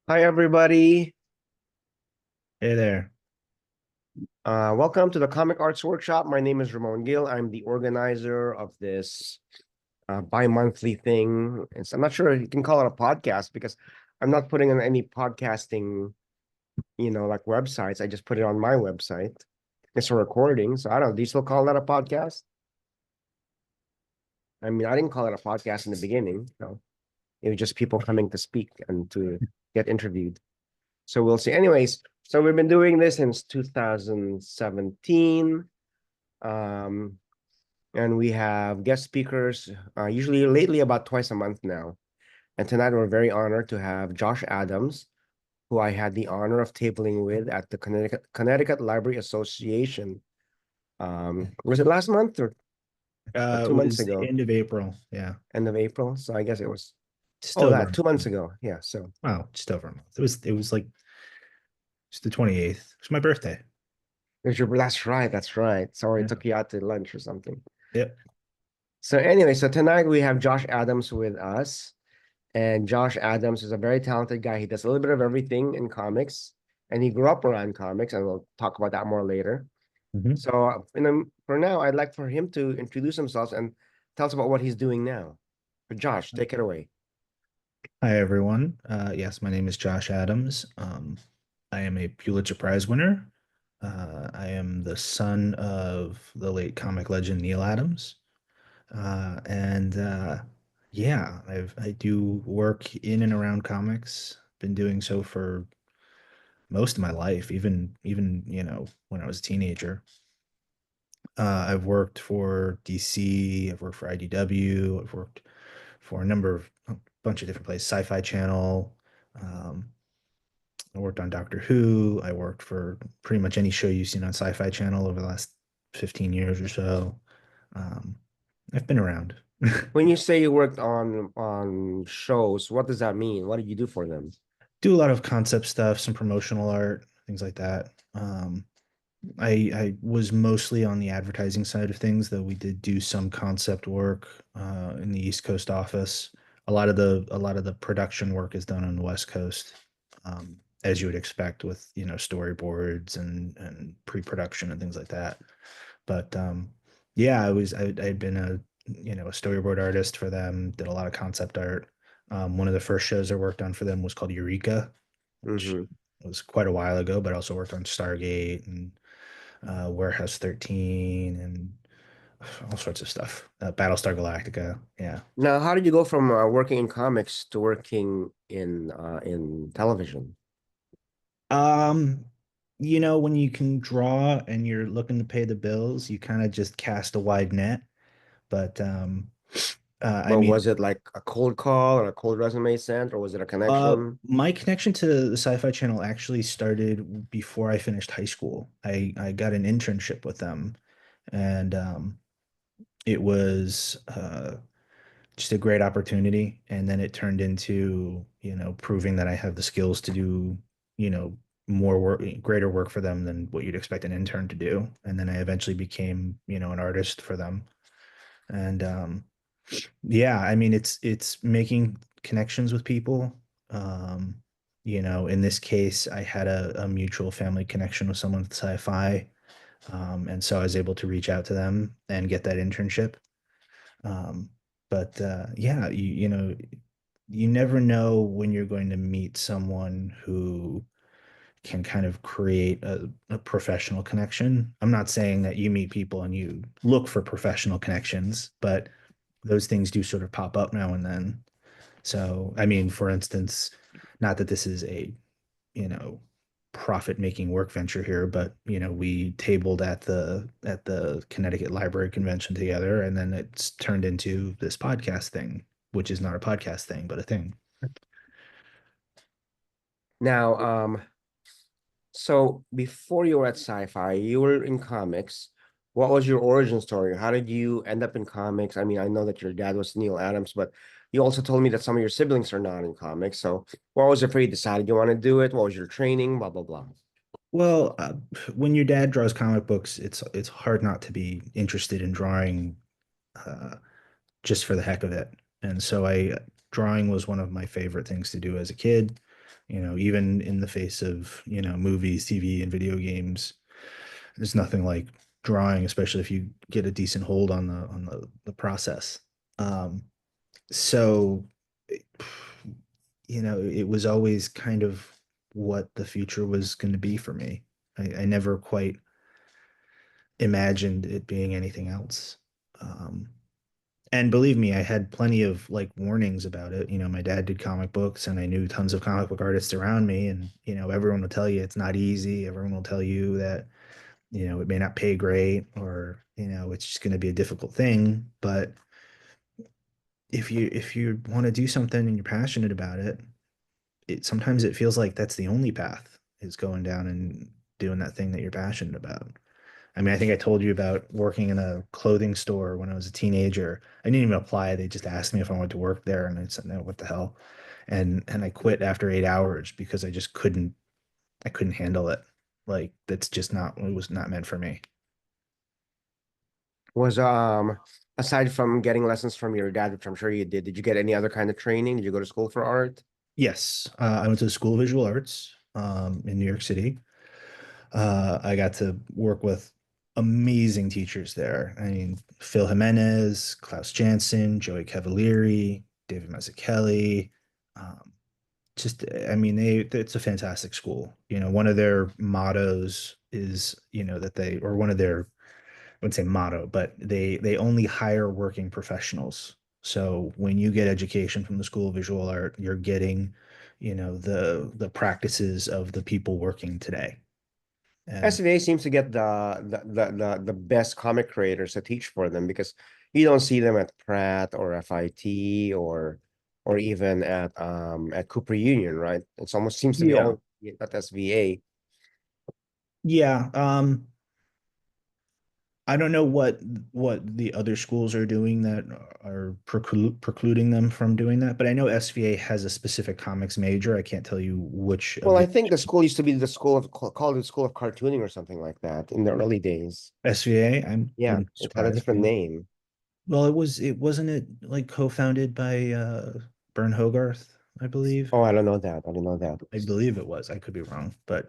Hi, everybody. Hey there. Welcome to the Comic Arts Workshop. My name is Ramon Gill. I'm the organizer of this bi-monthly thing. I'm not sure you can call it a podcast because I'm not putting on any podcasting, like websites. I just put it on my website. It's a recording. So I don't know. Do you still call that a podcast? I mean, I didn't call it a podcast in the beginning. No, it was just people coming to speak and to get interviewed. So we'll see. Anyways, so we've been doing this since 2017. Um, and we have guest speakers, usually lately about twice a month now. And tonight we're very honored to have Josh Adams, who I had the honor of tabling with at the Connecticut Library Association. Was it last month or It 2 months was the ago? end of April. Yeah. End of April. So I guess it was, Just oh, over that a 2 months month. ago. Yeah. So Wow, just over a month. It was like it's the 28th. It's my birthday. that's right. That's right. Sorry, I Yeah. took you out to lunch or something. Yep. So anyway, so tonight we have Josh Adams with us. And Josh Adams is a very talented guy. He does a little bit of everything in comics, and he grew up around comics, and we'll talk about that more later. Mhm. So, for now, I'd like for him to introduce himself and tell us about what he's doing now. But Josh, take it away. Hi, everyone. Yes, my name is Josh Adams. I am a Pulitzer Prize winner. I am the son of the late comic legend Neil Adams. And yeah, I do work in and around comics. Been doing so for most of my life, even when I was a teenager. I've worked for DC, I've worked for IDW, I've worked for a bunch of different places, Sci-Fi Channel. Um, I worked on Doctor Who. I worked for pretty much any show you've seen on Sci-Fi Channel over the last 15 years or so. Um, I've been around. When you say you worked on shows, what does that mean? What did you do for them? Do a lot of concept stuff, some promotional art, things like that. I was mostly on the advertising side of things, though we did do some concept work in the East Coast office. A lot of the production work is done on the West Coast, as you would expect with storyboards and pre-production and things like that. But yeah, I'd been a storyboard artist for them, did a lot of concept art. One of the first shows I worked on for them was called Eureka, which Hmm. was quite a while ago, but I also worked on Stargate and Warehouse 13 and all sorts of stuff. Battlestar Galactica. Yeah. Now, how did you go from working in comics to working in television? Um, when you can draw and you're looking to pay the bills, you kind of just cast a wide net. But I Well, mean, was it like a cold call or a cold resume sent, or was it a connection? my connection to the Sci-Fi Channel actually started before I finished high school. I got an internship with them, and it was just a great opportunity. And then it turned into, proving that I have the skills to do, more work, greater work for them than what you'd expect an intern to do. And then I eventually became, an artist for them. And yeah, I mean, it's making connections with people. Um, in this case, I had a mutual family connection with someone with sci-fi. And so I was able to reach out to them and get that internship. Um, but yeah, you never know when you're going to meet someone who can kind of create a professional connection. I'm not saying that you meet people and you look for professional connections, but those things do sort of pop up now and then. So, I mean, for instance, not that this is a, you know, profit making work venture here, but we tabled at the Connecticut Library Convention together, and then it's turned into this podcast thing, which is not a podcast thing, but a thing. Now, so before you were at sci-fi, you were in comics. What was your origin story? How did you end up in comics? I mean, I know that your dad was Neil Adams, but you also told me that some of your siblings are not in comics. So what was it for you decided you want to do it? What was your training? Blah, blah, blah. Well, when your dad draws comic books, it's hard not to be interested in drawing uh, just for the heck of it. And so I drawing was one of my favorite things to do as a kid. Even in the face of, movies, TV, and video games, there's nothing like drawing, especially if you get a decent hold on the process. Um, so, it was always kind of what the future was going to be for me. I never quite imagined it being anything else. Um, and believe me, I had plenty of like warnings about it. My dad did comic books and I knew tons of comic book artists around me. And, everyone will tell you it's not easy. Everyone will tell you that, it may not pay great or, it's just going to be a difficult thing. But if you want to do something and you're passionate about it, sometimes it feels like that's the only path is going down and doing that thing that you're passionate about. I mean, I think I told you about working in a clothing store when I was a teenager. I didn't even apply. They just asked me if I wanted to work there, and I said, no, what the hell? And I quit after 8 hours because I just couldn't handle it. Like that's just not it was not meant for me. Was aside from getting lessons from your dad, which I'm sure you did you get any other kind of training? Did you go to school for art? Yes, I went to the School of Visual Arts in New York City. I got to work with amazing teachers there. I mean, Phil Jimenez, Klaus Janson, Joey Cavalieri, David Mazzucchelli. Um, I mean, it's a fantastic school. One of their mottos is, that or one of their, I wouldn't say motto, but they only hire working professionals. So when you get education from the School of Visual Art, you're getting, the practices of the people working today. And SVA seems to get the best comic creators to teach for them because you don't see them at Pratt or FIT or even at Cooper Union, right? It's almost seems to be yeah, all at SVA. yeah. I don't know what the other schools are doing that are precluding them from doing that, but I know SVA has a specific comics major. I can't tell you which of Well, I the think the school used to be the school of called the School of Cartooning or something like that in the early days. SVA. I Yeah, wouldn't be it had a surprised. different Yeah. name. Well, it wasn't it like co-founded by Bern Hogarth, I believe. Oh, I don't know that. I didn't know that. I believe it was. I could be wrong, but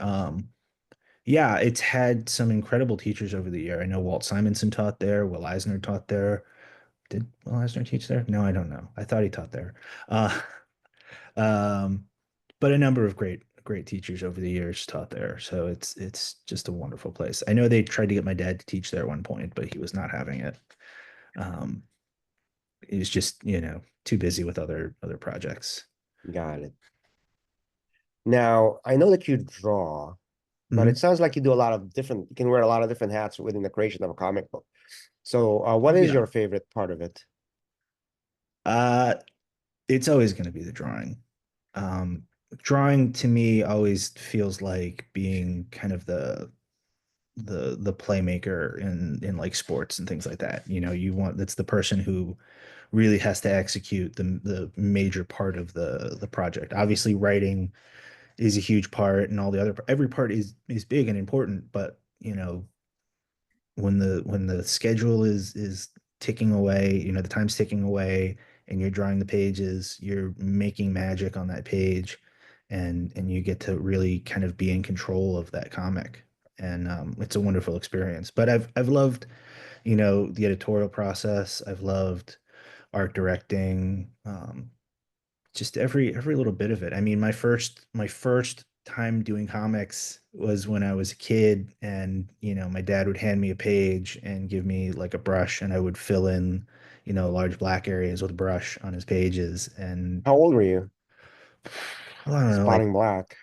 yeah, it's had some incredible teachers over the year. I know Walt Simonson taught there, Will Eisner taught there. Did Will Eisner teach there? No, I don't know. I thought he taught there. Uh, um, but a number of great teachers over the years taught there. So it's just a wonderful place. I know they tried to get my dad to teach there at one point, but he was not having it. Um, he was just, too busy with other projects. Got it. Now, I know that you draw, but it Mhm. sounds like you do a lot of different, you can wear a lot of different hats within the creation of a comic book. So, what is Yeah. your favorite part of it? Uh, it's always going to be the drawing. Drawing to me always feels like being kind of the playmaker in like sports and things like that. You want that's the person who really has to execute the major part of the project. Obviously, writing is a huge part, and all the other every part is big and important. But when the schedule is ticking away, the time's ticking away, and you're drawing the pages, you're making magic on that page, and you get to really kind of be in control of that comic, and it's a wonderful experience. But I've loved, the editorial process. I've loved art directing, just every little bit of it. I mean, my first time doing comics was when I was a kid, and my dad would hand me a page and give me like a brush, and I would fill in, large black areas with a brush on his pages, and How old were you? I don't know, like Spotting Black.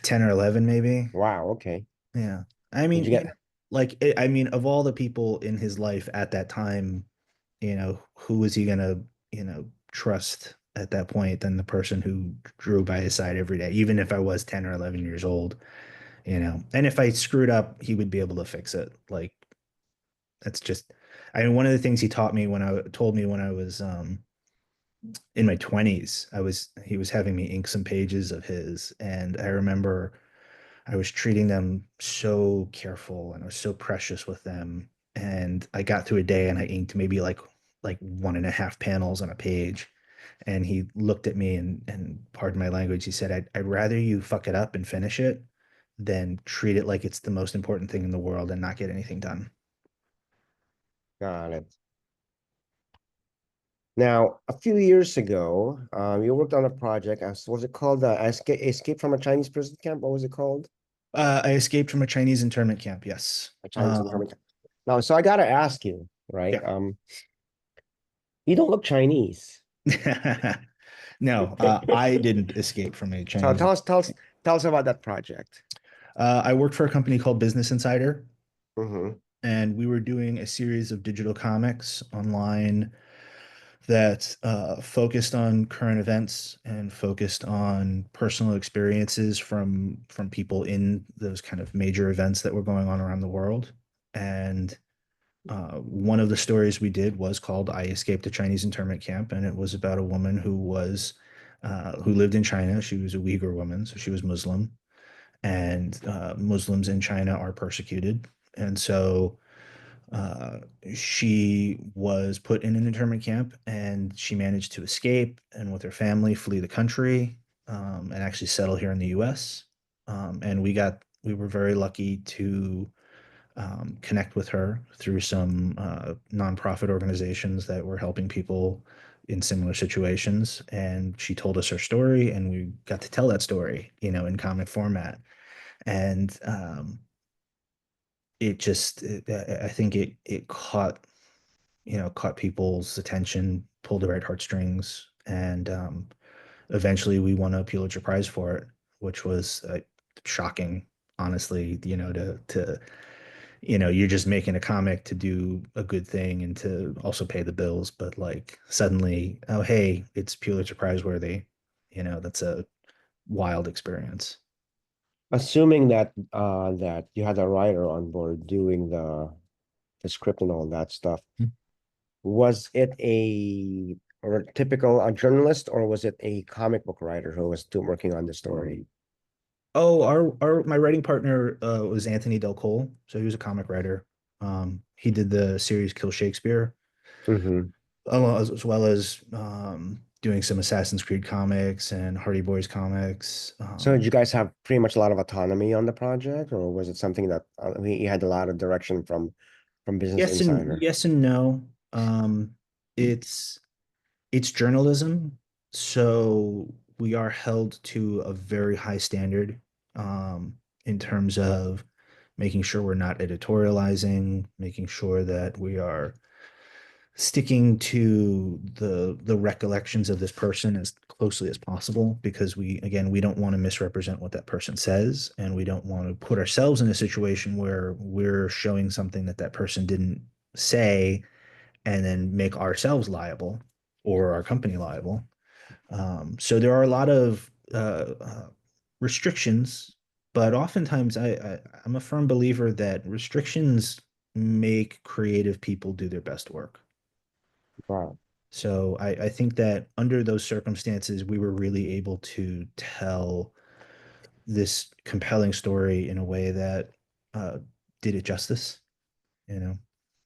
10 or 11 maybe. Wow, okay. Yeah. I Did mean, you get, like I mean, of all the people in his life at that time, who was he gonna, trust at that point than the person who drew by his side every day, even if I was 10 or 11 years old, and if I screwed up, he would be able to fix it. Like that's just, I mean, one of the things he taught me told me when I was in my 20s, he was having me ink some pages of his, and I remember I was treating them so careful and I was so precious with them. And I got through a day and I inked maybe like 1.5 panels on a page. And he looked at me and pardon my language, he said, I'd rather you fuck it up and finish it than treat it like it's the most important thing in the world and not get anything done. Got it. Now, a few years ago, you worked on a project. Was it called Escape from a Chinese Prison Camp? What was it called? I escaped from a Chinese internment camp. Yes. A Chinese internment camp. Now, so I gotta ask you, right? Yeah. You don't look Chinese. No, I didn't escape from a So Chinese. tell us about that project. I worked for a company called Business Insider, Hmm. and we were doing a series of digital comics online that focused on current events and focused on personal experiences from people in those kind of major events that were going on around the world. And one of the stories we did was called "I Escaped a Chinese Internment Camp," and it was about a woman who lived in China. She was a Uyghur woman, so she was Muslim, and Muslims in China are persecuted, and so uh, she was put in an internment camp, and she managed to escape and with her family flee the country, and actually settle here in the U.S. And we were very lucky to connect with her through some nonprofit organizations that were helping people in similar situations. And she told us her story, and we got to tell that story, in comic format. And I think it caught people's attention, pulled the right heartstrings, and eventually we won a Pulitzer Prize for it, which was shocking, honestly. You're just making a comic to do a good thing and to also pay the bills, but like suddenly, oh hey, it's Pulitzer Prize worthy. That's a wild experience. Assuming that that you had a writer on board doing the script and all that stuff, was it or a typical journalist, or was it a comic book writer who was still working on the story? Oh, our my writing partner was Anthony Del Cole, so he was a comic writer. He did the series Kill Shakespeare, Hmm. as well as doing some Assassin's Creed comics and Hardy Boys comics. So did you guys have pretty much a lot of autonomy on the project, or was it something that you had a lot of direction from Business Insider? Yes and no. It's it's journalism, so we are held to a very high standard in terms of making sure we're not editorializing, making sure that we are sticking to the recollections of this person as closely as possible, because we don't want to misrepresent what that person says, and we don't want to put ourselves in a situation where we're showing something that that person didn't say and then make ourselves liable or our company liable. So there are a lot of restrictions, but oftentimes I'm a firm believer that restrictions make creative people do their best work. Wow. So I think that under those circumstances, we were really able to tell this compelling story in a way that uh, did it justice, you know.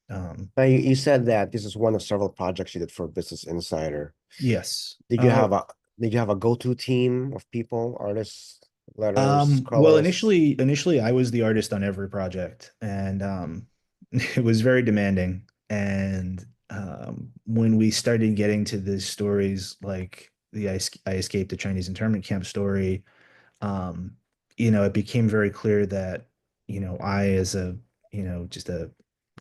Um, Now you said that this is one of several projects you did for Business Insider. yes. Did you have a did you have a go-to team of people, artists, letters, Well, colorists? initially I was the artist on every project, and it was very demanding. And when we started getting to the stories like I escaped the Chinese internment camp story, um, it became very clear that, I as just a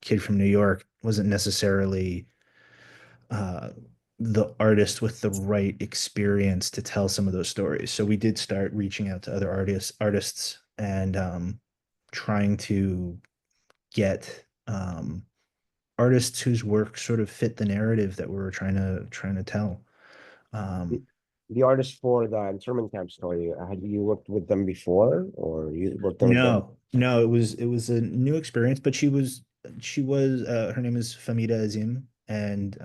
kid from New York wasn't necessarily uh, the artist with the right experience to tell some of those stories. So we did start reaching out to other artists, and trying to get artists whose work sort of fit the narrative that we were trying to tell. The, Um, the artist for the internment camp story, had you worked with them before, or you worked with them? no, it was a new experience, but she was her name is Famida Azim, and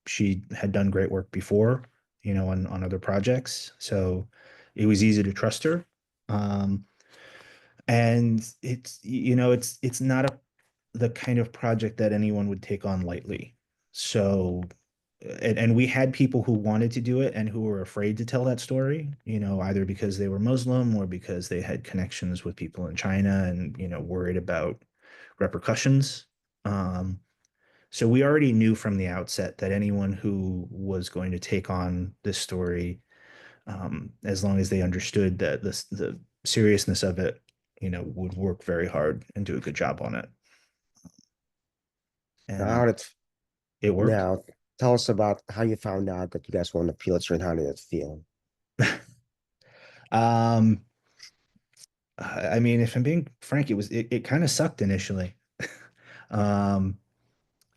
she had done great work before, on other projects. So it was easy to trust her. Um, and it's not the kind of project that anyone would take on lightly. So and we had people who wanted to do it and who were afraid to tell that story, either because they were Muslim or because they had connections with people in China and, worried about repercussions. Um, so we already knew from the outset that anyone who was going to take on this story, as long as they understood that the seriousness of it, would work very hard and do a good job on it. And How did it worked. now tell us about how you found out that you guys won the Pulitzer and how did it feel? Um, I mean, if I'm being frank, it kind of sucked initially. Um,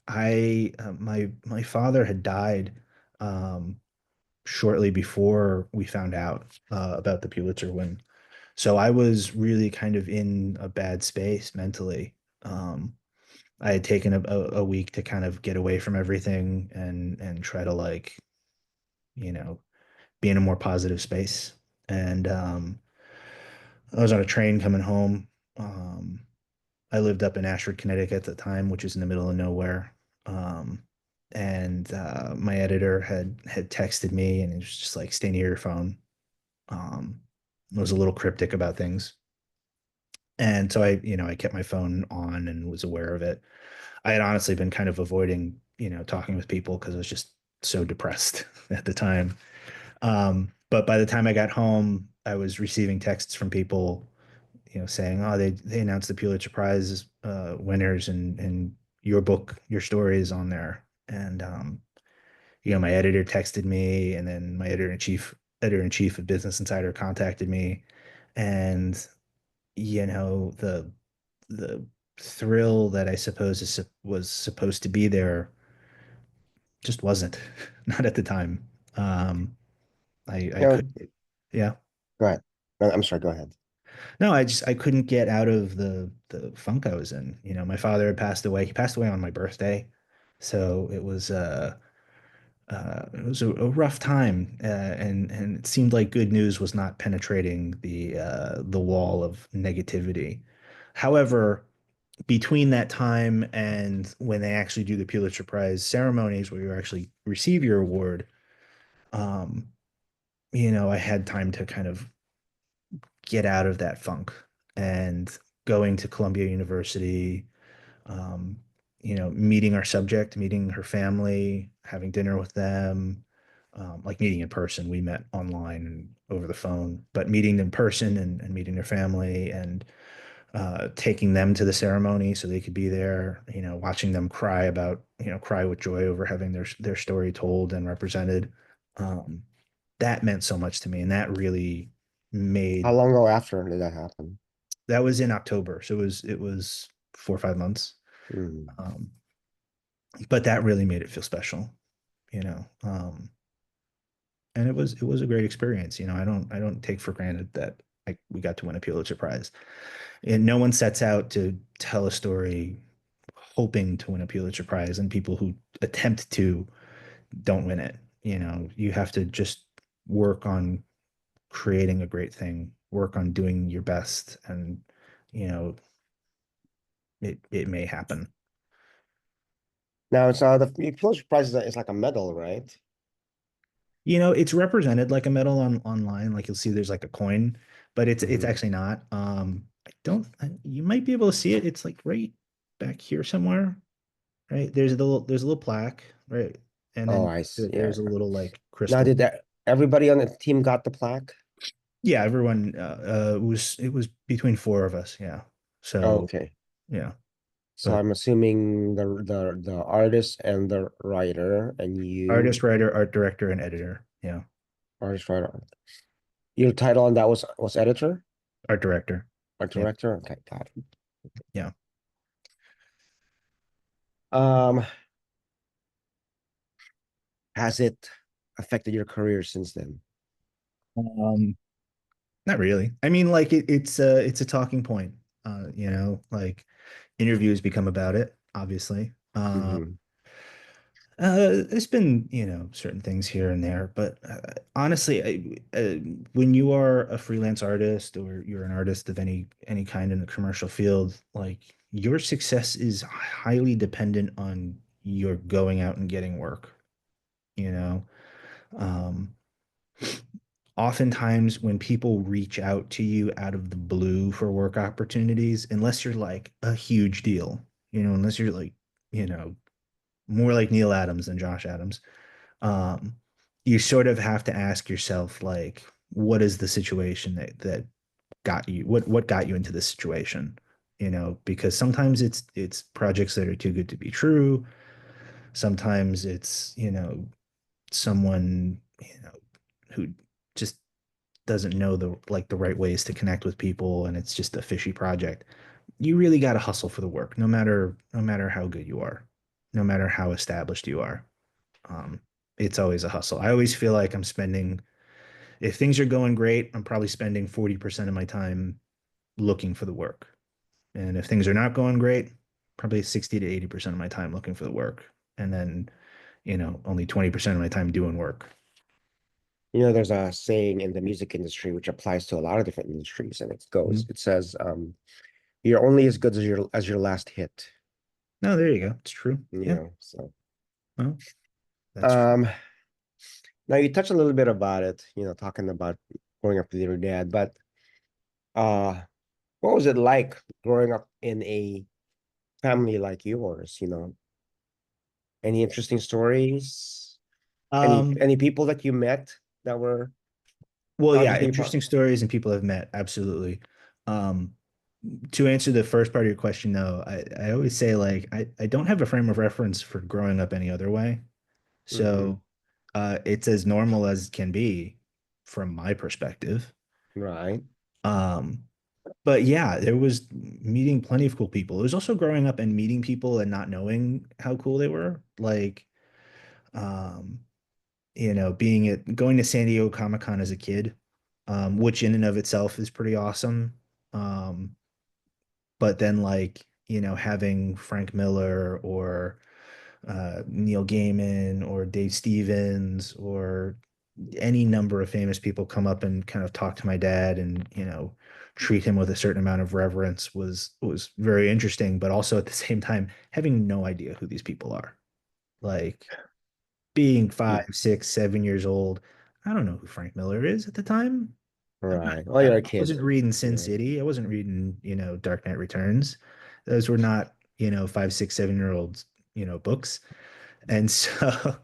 my father had died um, shortly before we found out about the Pulitzer win, so I was really kind of in a bad space mentally. Um, I had taken a week to kind of get away from everything and try to like be in a more positive space. And I was on a train coming home. Um, I lived up in Ashford, Connecticut at the time, which is in the middle of nowhere. Um, and my editor had texted me, and it was just like, "Stay near your phone." It was a little cryptic about things, and so I kept my phone on and was aware of it. I had honestly been kind of avoiding, talking with people because I was just so depressed at the time. But by the time I got home, I was receiving texts from people, saying, "Oh, they announced the Pulitzer Prize winners, and your book, your story is on there." And my editor texted me, and then my editor in chief of Business Insider contacted me, and the thrill that I suppose was supposed to be there just wasn't, not at the time. I You know, could, yeah. go ahead. I'm sorry, go ahead. No, I couldn't get out of the funk I was in. My father had passed away. He passed away on my birthday, so it was a rough time, and it seemed like good news was not penetrating the wall of negativity. However, between that time and when they actually do the Pulitzer Prize ceremonies, where you actually receive your award, um, I had time to kind of get out of that funk, and going to Columbia University, um, meeting our subject, meeting her family, having dinner with them, like meeting in person. We met online and over the phone, but meeting in person and meeting their family and taking them to the ceremony so they could be there, watching them cry with joy over having their story told and represented. Um, that meant so much to me, and that really How made long ago after did that happen? that was in October, so it was 4 or 5 months. Hmm. Um, but that really made it feel special, and it was a great experience. I don't take for granted that we got to win a Pulitzer Prize, and no one sets out to tell a story hoping to win a Pulitzer Prize, and people who attempt to don't win it. You have to just work on creating a great thing, work on doing your best, and you know it may happen. Now it's the Pulitzer Prize is like a medal, right? It's represented like a medal online, like you'll see there's like a coin, but it's Hmm. actually not. I don't. You might be able to see it. It's like right back here somewhere, right? There's a little plaque, right? And Oh, then I see. Yeah. there's a little like Now, crystal. did that everybody on the team got the plaque? Yeah, everyone. It was between four of us. Yeah. So Okay. yeah, So but I'm assuming the artist and the writer and artist, you, writer, art director, and editor. Yeah, artist, writer. Your title on that was editor art director. or Yeah, director? Okay, got it. yeah. Um, has it affected your career since then? Um, Not really. I mean, like it's a talking point. Like interviews become about it, obviously. Hmm. There's been, certain things here and there, but honestly, when you are a freelance artist or you're an artist of any kind in the commercial field, like your success is highly dependent on your going out and getting work. you know. Um, Oftentimes when people reach out to you out of the blue for work opportunities, unless you're like a huge deal, unless you're like, you know, more like Neil Adams than Josh Adams, um, you sort of have to ask yourself, like, what is the situation that got you, what got you into this situation? Because sometimes it's projects that are too good to be true. Sometimes it's, someone, who just doesn't know the right ways to connect with people, and it's just a fishy project. You really got to hustle for the work, no matter how good you are, no matter how established you are. um, it's always a hustle. I always feel like I'm spending, if things are going great, I'm probably spending 40% of my time looking for the work, and if things are not going great, probably 60 to 80% of my time looking for the work, and then only 20% of my time doing work. There's a saying in the music industry which applies to a lot of different industries, and Mhm. it says, you're only as good as your last hit. No, there you go. It's true. Yeah. So Well, that's true. um now you touched a little bit about it, talking about growing up with your dad, but uh what was it like growing up in a family like yours? Any interesting stories? Um, Any people that you met that were well, yeah, obviously part? interesting stories and people I've met. Absolutely. Um, to answer the first part of your question, though, I always say, like, I don't have a frame of reference for growing up any other way. Hmm. So it's as normal as can be from my perspective. Right. Um, but yeah, there was meeting plenty of cool people. It was also growing up and meeting people and not knowing how cool they were. Like, um, going to San Diego Comic-Con as a kid, which in and of itself is pretty awesome. Um, but then, like, having Frank Miller or Neil Gaiman or Dave Stevens or any number of famous people come up and kind of talk to my dad and, treat him with a certain amount of reverence was very interesting, but also at the same time having no idea who these people are. Like, being Yeah. 5, 6, 7 years old, I don't know who Frank Miller is at the time. Right. Oh, I you're a kid. wasn't reading Sin Yeah. City. I wasn't reading, Dark Knight Returns. Those were not, 5, 6, 7 year olds, books. And so,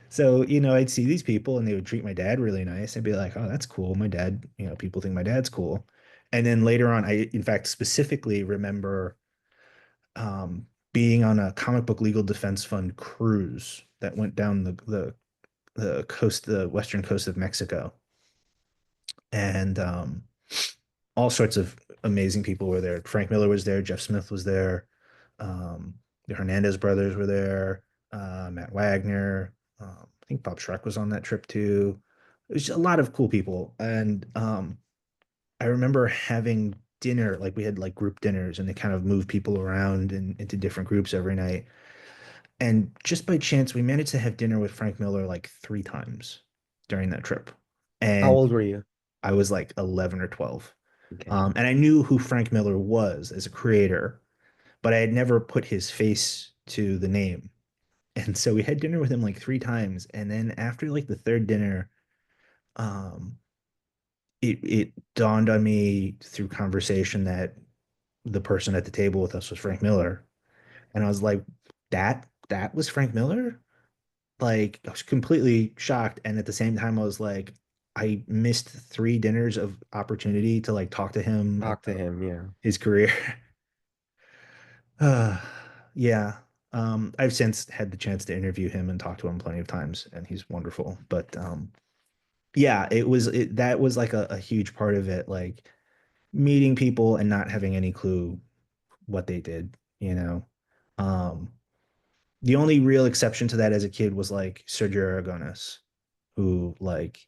so, I'd see these people and they would treat my dad really nice. I'd be like, oh, that's cool. My dad, people think my dad's cool. And then later on, I, in fact, specifically remember being on a comic book legal defense fund cruise that went down the coast, the western coast of Mexico, and all sorts of amazing people were there. Frank Miller was there, Jeff Smith was there, the Hernandez brothers were there, Matt Wagner. I think Bob Schreck was on that trip too. It was just a lot of cool people, and I remember having dinner. Like, we had like group dinners, and they kind of move people around into different groups every night. And just by chance, we managed to have dinner with Frank Miller like 3 times during that trip. How And old were you? I was like 11 or 12. Okay. And I knew who Frank Miller was as a creator, but I had never put his face to the name. And so we had dinner with him like 3 times. And then after like the third dinner, um, it dawned on me through conversation that the person at the table with us was Frank Miller. And I was like, that was Frank Miller? Like, I was completely shocked. And at the same time, I was like, I missed 3 dinners of opportunity to like talk to him Talk to about him. Yeah. his career. uh, yeah. I've since had the chance to interview him and talk to him plenty of times, and he's wonderful. But yeah, that was like a huge part of it, like meeting people and not having any clue what they did, you know. Um, the only real exception to that as a kid was like Sergio Aragonis, who, like,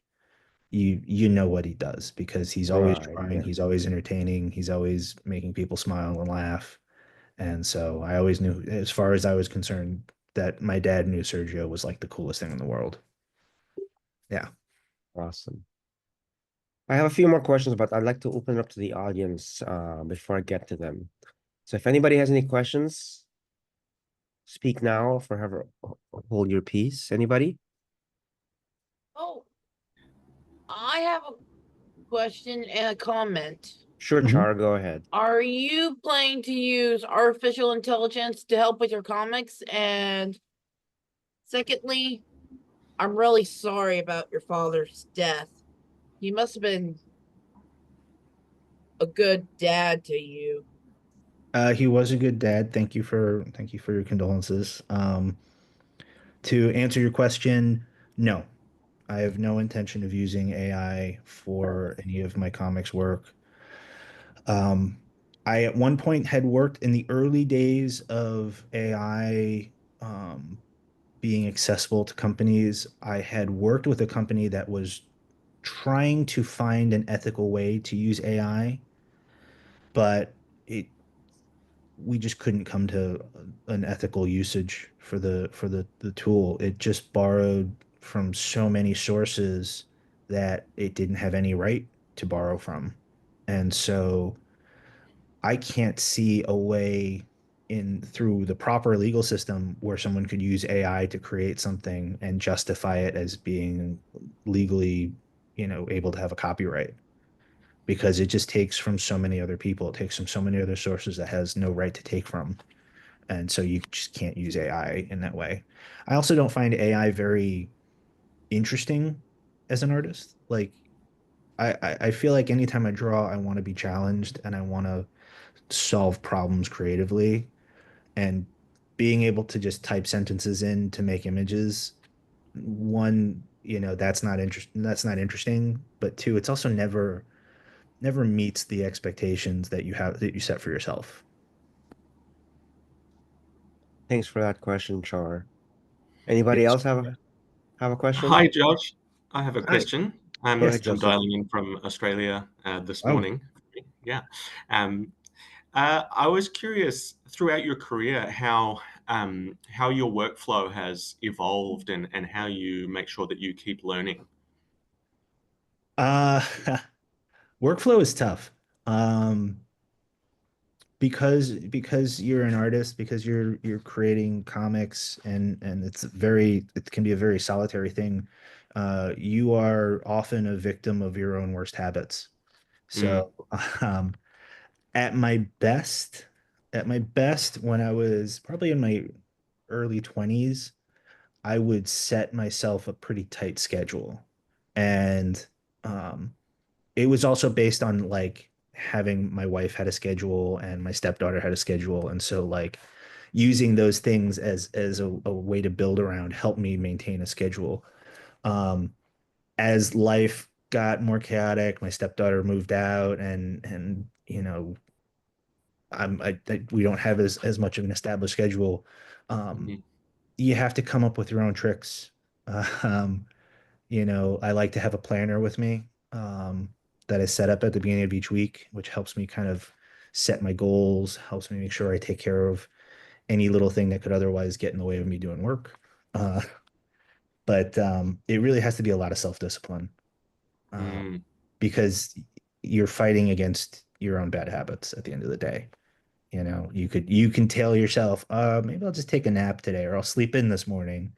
you know what he does because he's always Right. trying, Yeah. he's always entertaining, he's always making people smile and laugh. And so I always knew, as far as I was concerned, that my dad knew Sergio was like the coolest thing in the world. Yeah. Awesome. I have a few more questions, but I'd like to open it up to the audience before I get to them. So if anybody has any questions, speak now or forever hold your peace. Anybody? I have a question and a comment. Sure, Mhm. Char, go ahead. Are you planning to use artificial intelligence to help with your comics? And secondly, I'm really sorry about your father's death. He must have been a good dad to you. He was a good dad. Thank you for your condolences. To answer your question, no, I have no intention of using AI for any of my comics work. Um, I at one point had worked in the early days of AI being accessible to companies. I had worked with a company that was trying to find an ethical way to use AI, but it we just couldn't come to an ethical usage for the tool. It just borrowed from so many sources that it didn't have any right to borrow from. And so I can't see a way in through the proper legal system where someone could use AI to create something and justify it as being legally, able to have a copyright because it just takes from so many other people. It takes from so many other sources that has no right to take from. And so you just can't use AI in that way. I also don't find AI very interesting as an artist. Like I feel like anytime I draw, I want to be challenged and I want to solve problems creatively. And being able to just type sentences in to make images, one, that's not interesting. But two, it's also never meets the expectations that you set for yourself. Thanks for that question, Char. Anybody It's else have a question? Hi, Josh. I have a Hi. question. Go ahead, I'm Joseph. dialing in from Australia this oh morning. Yeah. Um, I was curious throughout your career how your workflow has evolved and how you make sure that you keep learning. uh Workflow is tough. Um, because you're an artist, because you're creating comics and it can be a very solitary thing. You are often a victim of your own worst habits. Mm, So, um, at my best, at my best, when I was probably in my early 20s, I would set myself a pretty tight schedule. And um, it was also based on like having my wife had a schedule and my stepdaughter had a schedule. And so like using those things as a way to build around helped me maintain a schedule. Um, as life got more chaotic, my stepdaughter moved out and we don't have as much of an established schedule. Um, mhm, you have to come up with your own tricks. Um, I like to have a planner with me that I set up at the beginning of each week, which helps me kind of set my goals, helps me make sure I take care of any little thing that could otherwise get in the way of me doing work. Uh, but it really has to be a lot of self-discipline uh, mm, because you're fighting against your own bad habits at the end of the day. You can tell yourself, maybe I'll just take a nap today or I'll sleep in this morning.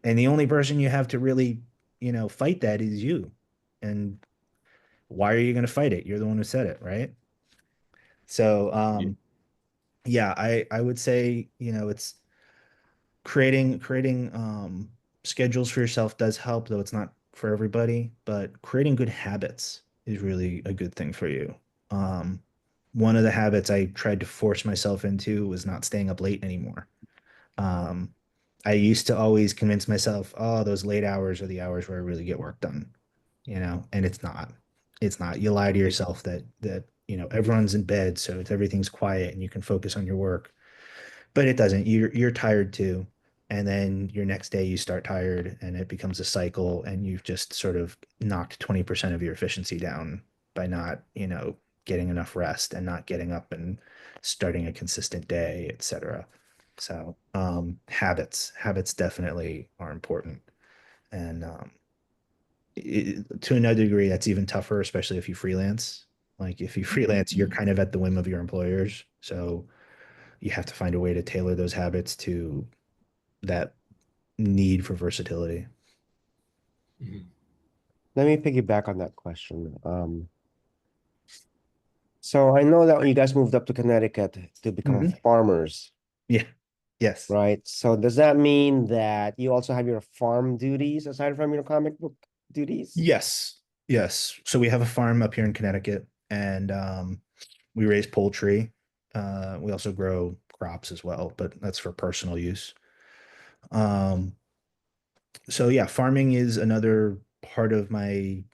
And the only person you have to really, fight that is you. And why are you going to fight it? You're the one who said it, right? So, yeah, yeah, I would say, it's creating schedules for yourself does help, though it's not for everybody, but creating good habits is really a good thing for you. Um, one of the habits I tried to force myself into was not staying up late anymore. Um, I used to always convince myself, oh, those late hours are the hours where I really get work done, and it's not. It's not. You lie to yourself that everyone's in bed, so everything's quiet and you can focus on your work. But it doesn't. You're tired too. And then your next day you start tired and it becomes a cycle and you've just sort of knocked 20% of your efficiency down by not, getting enough rest and not getting up and starting a consistent day, etc. So, habits definitely are important. And to another degree, that's even tougher, especially if you freelance. Like if you freelance, you're kind of at the whim of your employers. So you have to find a way to tailor those habits to that need for versatility. mhm. let me piggyback on that question. So I know that when you guys moved up to Connecticut to become Mhm. farmers, Yeah. Yes. right? So does that mean that you also have your farm duties aside from your comic book duties? Yes. Yes. So we have a farm up here in Connecticut, and we raise poultry. We also grow crops as well, but that's for personal use. Um, so yeah, farming is another part of my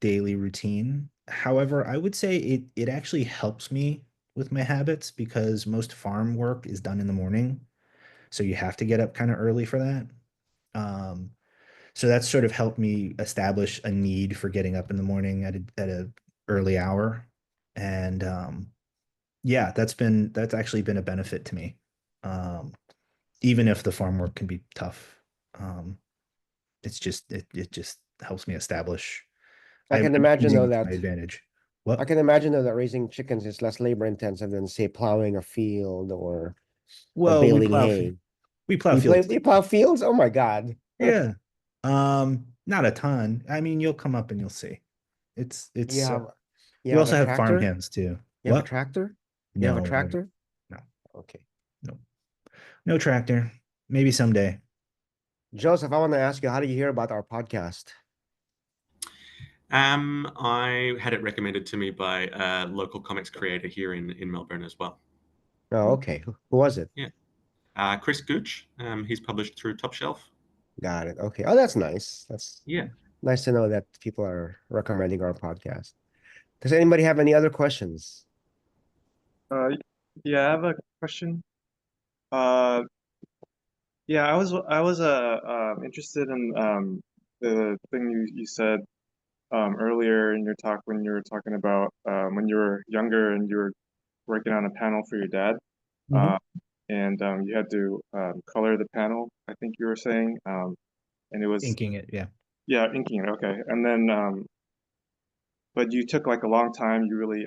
daily routine. However, I would say it actually helps me with my habits because most farm work is done in the morning. So you have to get up kind of early for that. Um, so that's sort of helped me establish a need for getting up in the morning at a early hour. And yeah, that's actually been a benefit to me. Um, even if the farm work can be tough. Um, it just helps me establish. I can I'm imagine using though it to my that advantage. I What? can imagine though that raising chickens is less labor intensive than say plowing a field or Well, baling hay. we plow fields You too. plow fields? Oh my God. Yeah. Not a ton. I mean, you'll come up and you'll see. You It's have you we have a also have farm tractor? hands too. You have a What? tractor? You have a No, no, tractor? no, Okay. no. No tractor. Maybe someday. Joseph, I want to ask you, how did you hear about our podcast? I had it recommended to me by a local comics creator here in Melbourne as well. Oh, okay. Who was it? Yeah, Chris Gooch. He's published through Top Shelf. Got it. Okay. Oh, that's nice. That's Yeah. nice to know that people are recommending our podcast. Does anybody have any other questions? Uh, yeah, I have a question. Uh, yeah, I was interested in the thing you said earlier in your talk when you were talking about when you were younger and you were working on a panel for your dad, Mhm. uh, and you had to color the panel. I think you were saying, and it was Inking it, yeah. yeah, inking it. Okay, and then but you took like a long time. You really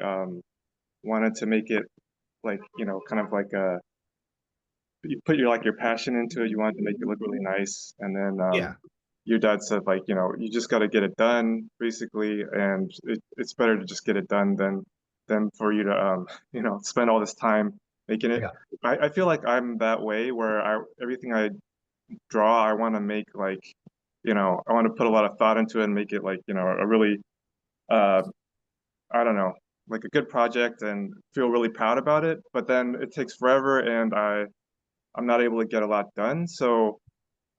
wanted to make it like kind of like a you put your like your passion into it. You wanted to make it look really nice, and then Yeah. your dad said like you just got to get it done basically, and it's better to just get it done than for you to spend all this time making it. Yeah. I feel like I'm that way where I everything I draw I want to make like I want to put a lot of thought into it and make it like a really uh I don't know like a good project and feel really proud about it. But then it takes forever and I'm not able to get a lot done. So,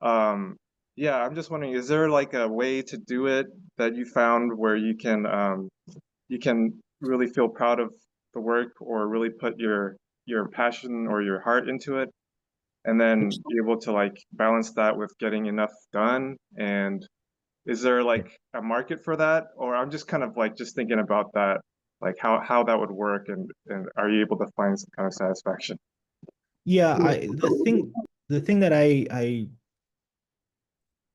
um, yeah, I'm just wondering, is there like a way to do it that you found where you can really feel proud of the work or really put your passion or your heart into it, and then be able to like balance that with getting enough done? And is there like a market for that? Or I'm just kind of like just thinking about that, like how that would work, and are you able to find some kind of satisfaction? Yeah, the thing that I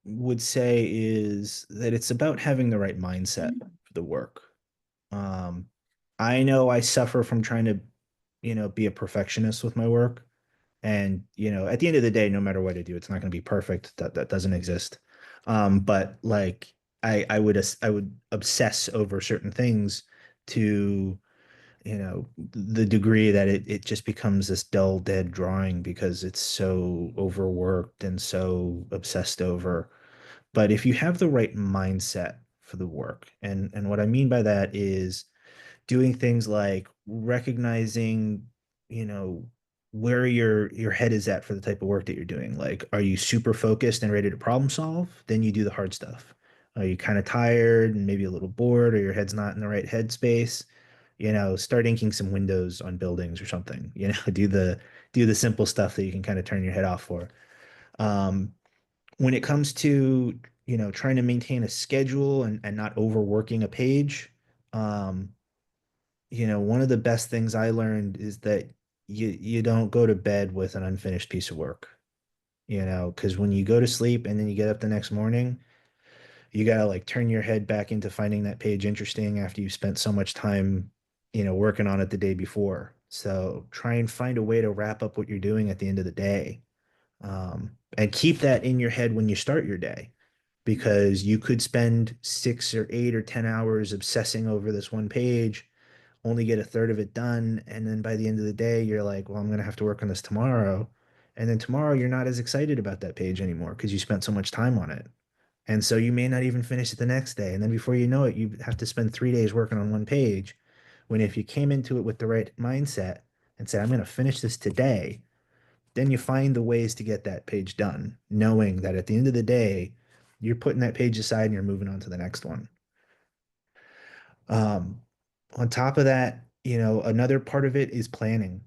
would say is that it's about having the right mindset for the work. Um, I know I suffer from trying to, be a perfectionist with my work. And, at the end of the day, no matter what I do, it's not going to be perfect. That doesn't exist. But like I would obsess over certain things to, the degree that it just becomes this dull, dead drawing because it's so overworked and so obsessed over. But if you have the right mindset for the work, and what I mean by that is doing things like recognizing, you know, where your head is at for the type of work that you're doing. Like, are you super focused and ready to problem solve? Then you do the hard stuff. Are you kind of tired and maybe a little bored, or your head's not in the right headspace? Start inking some windows on buildings or something. Do the simple stuff that you can kind of turn your head off for. Um, when it comes to trying to maintain a schedule and not overworking a page, um, one of the best things I learned is that you don't go to bed with an unfinished piece of work, because when you go to sleep and then you get up the next morning, you gotta like turn your head back into finding that page interesting after you spent so much time, working on it the day before. So try and find a way to wrap up what you're doing at the end of the day, and keep that in your head when you start your day. because you could spend 6 or 8 or 10 hours obsessing over this one page, only get a third of it done, and then by the end of the day, you're like, well, I'm gonna have to work on this tomorrow. And then tomorrow you're not as excited about that page anymore because you spent so much time on it. And so you may not even finish it the next day. And then before you know it, you have to spend 3 days working on one page. When if you came into it with the right mindset and said, I'm going to finish this today, then you find the ways to get that page done, knowing that at the end of the day, you're putting that page aside and you're moving on to the next one. Um, on top of that, another part of it is planning.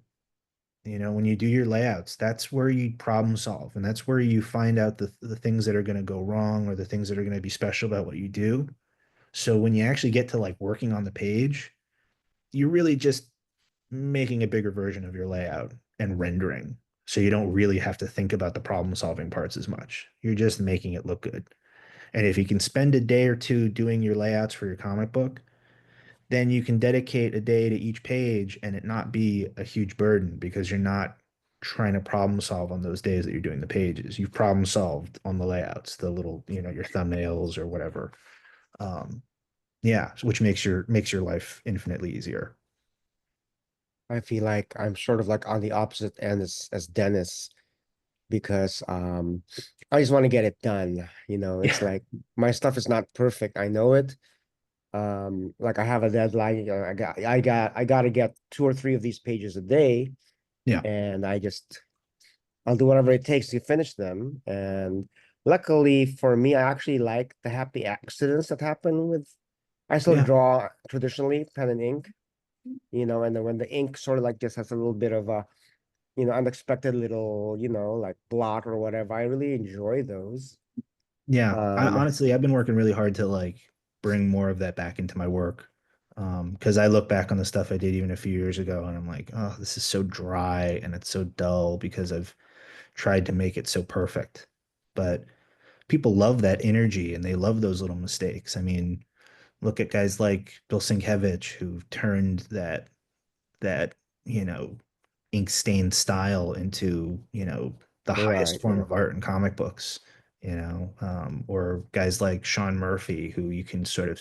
When you do your layouts, that's where you problem solve, and that's where you find out the things that are going to go wrong or the things that are going to be special about what you do. So when you actually get to like working on the page, you're really just making a bigger version of your layout and rendering. So you don't really have to think about the problem solving parts as much. You're just making it look good. And if you can spend a day or two doing your layouts for your comic book, then you can dedicate a day to each page and it not be a huge burden because you're not trying to problem solve on those days that you're doing the pages. You've problem solved on the layouts, the little, your thumbnails or whatever. Um, yeah, which makes your life infinitely easier. I feel like I'm sort of like on the opposite end as Dennis because I just want to get it done. It's Yeah. like my stuff is not perfect. I know it. Like I have a deadline. I gotta get 2 or 3 of these pages a day, Yeah. and I'll do whatever it takes to finish them. And luckily for me, I actually like the happy accidents that happen with. I still Yeah. draw traditionally, pen and ink, and then when the ink sort of like just has a little bit of a, unexpected little, like blot or whatever. I really enjoy those. Yeah. I Um, honestly, I've been working really hard to like bring more of that back into my work. Because I look back on the stuff I did even a few years ago and I'm like, oh, this is so dry and it's so dull because I've tried to make it so perfect. But people love that energy and they love those little mistakes. I mean, look at guys like Bill Sienkiewicz who turned that, you know, ink stained style into, the highest right. form of art in comic books, or guys like Sean Murphy, who you can sort of,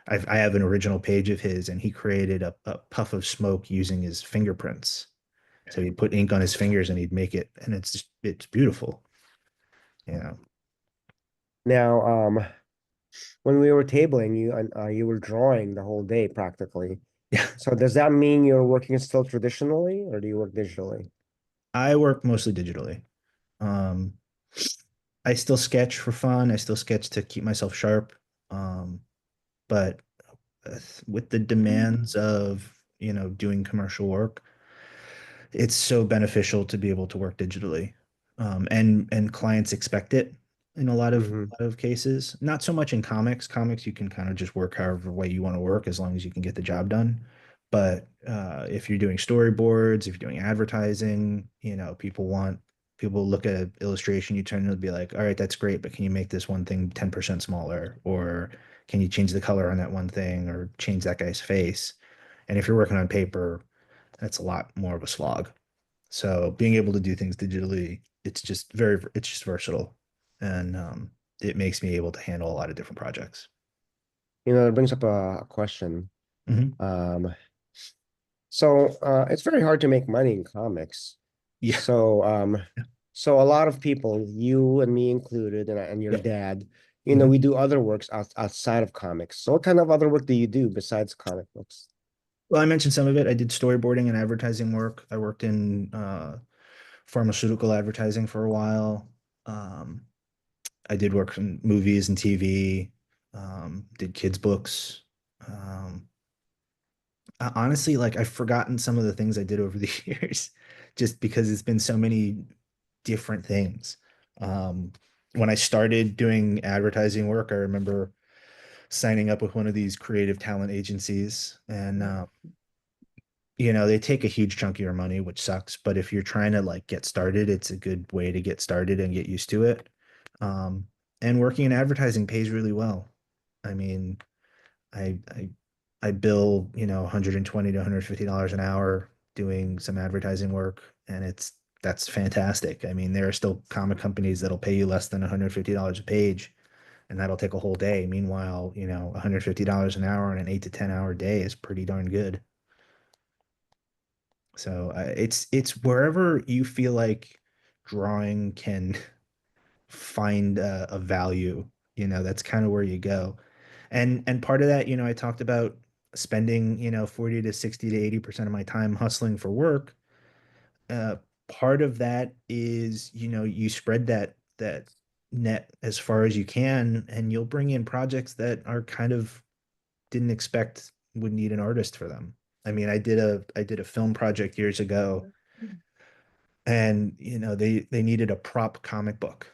I have an original page of his and he created a puff of smoke using his fingerprints. So he'd put ink on his fingers and he'd make it, and it's beautiful, you know. Now, when we were tabling, you were drawing the whole day practically. Yeah. So does that mean you're working still traditionally, or do you work digitally? I work mostly digitally. Um, I still sketch for fun. I still sketch to keep myself sharp. Um, but with the demands of, doing commercial work, it's so beneficial to be able to work digitally. And clients expect it in Hmm. a lot of cases. Not so much in comics. Comics you can kind of just work however way you want to work as long as you can get the job done. But if you're doing storyboards, if you're doing advertising, people look at an illustration you turn and be like, all right, that's great, but can you make this one thing 10% smaller? Or can you change the color on that one thing or change that guy's face? And if you're working on paper, that's a lot more of a slog. So being able to do things digitally, it's just versatile, and it makes me able to handle a lot of different projects. That brings up a question. Hmm. Um, so it's very hard to make money in comics. Yeah, So a lot of people, you and me included, and your yeah. dad, Hmm. we do other works outside of comics. So what kind of other work do you do besides comic books? Well, I mentioned some of it. I did storyboarding and advertising work. I worked in pharmaceutical advertising for a while. Um, I did work in movies and TV. Did kids books. Um, Honestly, like I've forgotten some of the things I did over the years, just because it's been so many different things. Um, when I started doing advertising work, I remember signing up with one of these creative talent agencies, and they take a huge chunk of your money, which sucks. But if you're trying to like get started, it's a good way to get started and get used to it. Um, and working in advertising pays really well. I mean, I I I bill, 120 to $150 an hour doing some advertising work, and that's fantastic. I mean, there are still comic companies that'll pay you less than $150 a page, and that'll take a whole day. Meanwhile, $150 an hour on an 8 to 10 hour day is pretty darn good. So it's wherever you feel like drawing can find a value, that's kind of where you go. And part of that, I talked about spending, 40 to 60 to 80% of my time hustling for work. Uh, Part of that is, you spread that net as far as you can, and you'll bring in projects that are kind of didn't expect would need an artist for them. I mean, I did a film project years ago, and they needed a prop comic book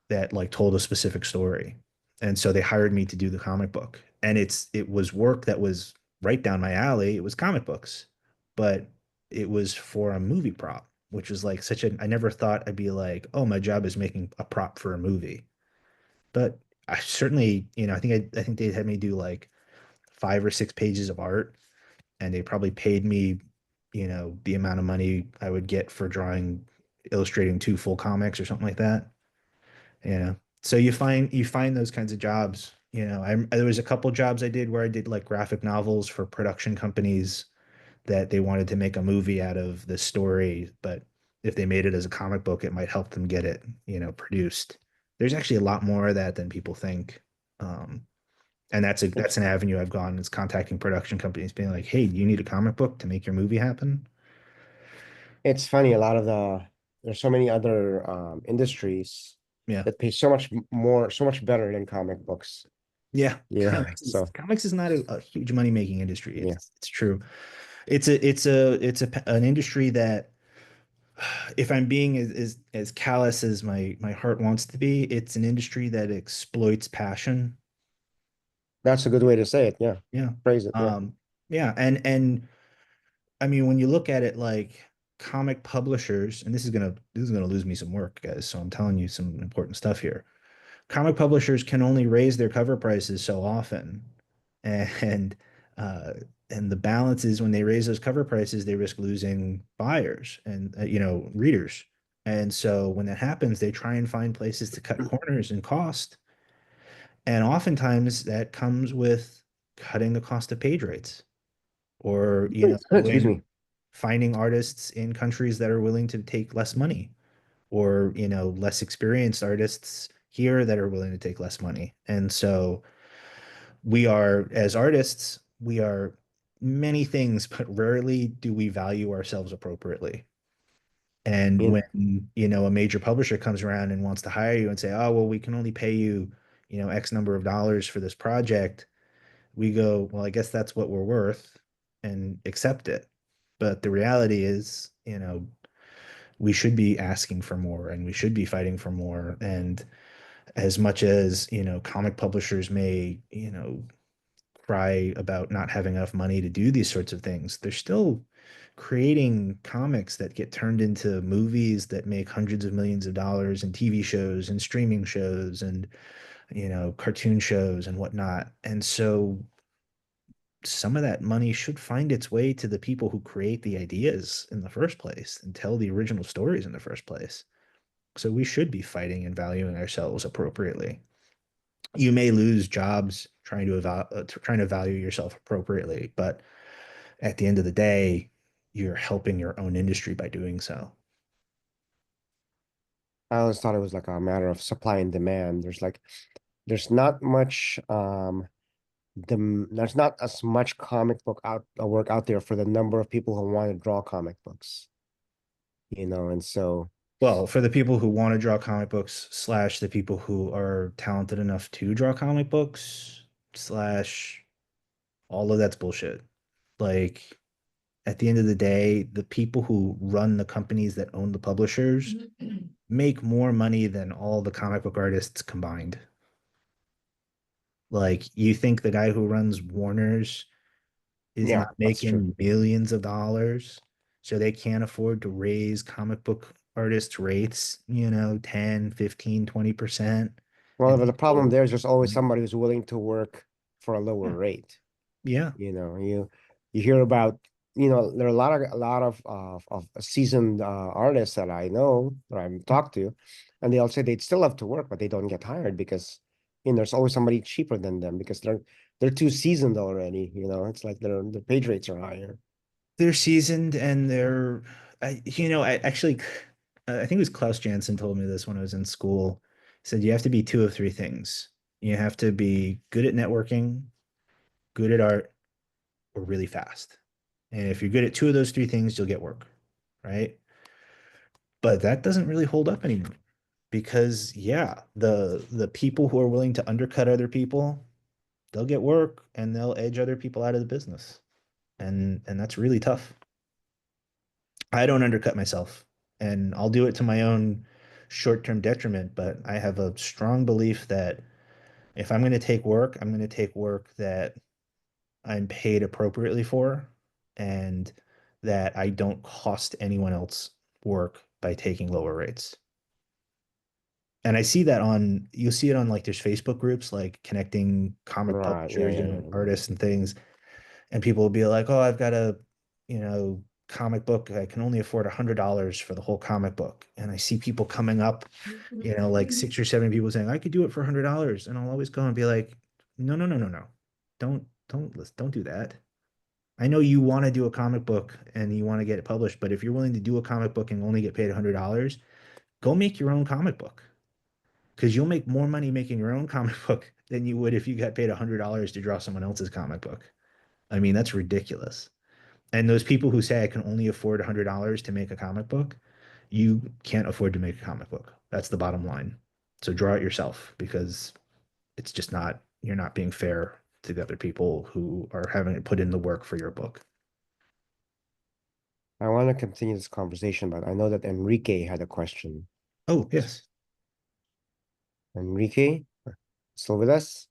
that like told a specific story, and so they hired me to do the comic book, and it was work that was right down my alley. It was comic books, but it was for a movie prop, which was like I never thought I'd be like, oh, my job is making a prop for a movie. But I certainly, I think they had me do like 5 or 6 pages of art, and they probably paid me, the amount of money I would get for illustrating 2 full comics or something like that. So you find those kinds of jobs. There was a couple jobs I did where I did like graphic novels for production companies that they wanted to make a movie out of the story, but if they made it as a comic book, it might help them get it, produced. There's actually a lot more of that than people think. And that's an avenue I've gone, is contacting production companies, being like, "Hey, do you need a comic book to make your movie happen?" It's funny, a lot of there's so many other industries Yeah, that pay so much more, so much better than comic books. yeah. Yeah. So Comics is not a huge money making industry. yeah. It's true. It's an industry that, if I'm being as callous as my heart wants to be, it's an industry that exploits passion. That's a good way to say it. Yeah. Yeah. Praise it. Yeah. Yeah, and I mean, when you look at it, like comic publishers, and this is gonna lose me some work, guys, so I'm telling you some important stuff here. Comic publishers can only raise their cover prices so often, and uh, and the balance is, when they raise those cover prices, they risk losing buyers and readers. And so when that happens, they try and find places to cut corners and cost, and oftentimes that comes with cutting the cost of page rates, or Excuse me. finding artists in countries that are willing to take less money, or less experienced artists here that are willing to take less money. And so we are, as artists, we are many things, but rarely do we value ourselves appropriately. And In when a major publisher comes around and wants to hire you and say, oh, well, we can only pay you X number of dollars for this project, we go, well, I guess that's what we're worth, and accept it. But the reality is, we should be asking for more, and we should be fighting for more. And as much as, comic publishers may, cry about not having enough money to do these sorts of things, they're still creating comics that get turned into movies that make hundreds of millions of dollars, and TV shows and streaming shows and, cartoon shows and whatnot. And so some of that money should find its way to the people who create the ideas in the first place and tell the original stories in the first place. So we should be fighting and valuing ourselves appropriately. You may lose jobs trying to value yourself appropriately, but at the end of the day, you're helping your own industry by doing so. I always thought it was like a matter of supply and demand. There's not much there's not as much comic book work out there for the number of people who want to draw comic books. And so Well, for the people who want to draw comic books, slash the people who are talented enough to draw comic books, slash all of that's bullshit. Like, at the end of the day, the people who run the companies that own the publishers make more money than all the comic book artists combined. Like, you think the guy who runs Warner's is yeah, not that's true. making millions of dollars, so they can't afford to raise comic book artists' rates, 10, 15, 20%. Well, And but the problem people, there is there's always somebody who's willing to work for a lower yeah, rate. yeah, You hear about, there are a lot of seasoned artists that I know, that I've talked to, and they all say they'd still have to work, but they don't get hired because there's always somebody cheaper than them because they're too seasoned already. It's like their page rates are higher. They're seasoned and I actually, I think it was Klaus Janson told me this when I was in school. He said you have to be two of three things. You have to be good at networking, good at art, or really fast. And if you're good at two of those three things, you'll get work, right? But that doesn't really hold up anymore because yeah, the people who are willing to undercut other people, they'll get work and they'll edge other people out of the business. And that's really tough. I don't undercut myself and I'll do it to my own short-term detriment, but I have a strong belief that if I'm going to take work, I'm going to take work that I'm paid appropriately for and that I don't cost anyone else work by taking lower rates. And I see that you'll see it on like there's Facebook groups like connecting comic Right. Yeah. publishers Yeah. and Yeah. artists and things. And people will be like, "Oh, I've got a comic book. I can only afford $100 for the whole comic book." And I see people coming up, like 6 or 7 people saying, "I could do it for $100." And I'll always go and be like, "No, no, no, no, no. Don't do that. I know you want to do a comic book and you want to get it published, but if you're willing to do a comic book and only get paid $100, go make your own comic book because you'll make more money making your own comic book than you would if you got paid $100 to draw someone else's comic book. I mean, that's ridiculous." And those people who say I can only afford $100 to make a comic book, you can't afford to make a comic book. That's the bottom line. So draw it yourself because it's just not, you're not being fair to the other people who are having to put in the work for your book. I want to continue this conversation, but I know that Enrique had a question. Oh, yes. Enrique, still with us?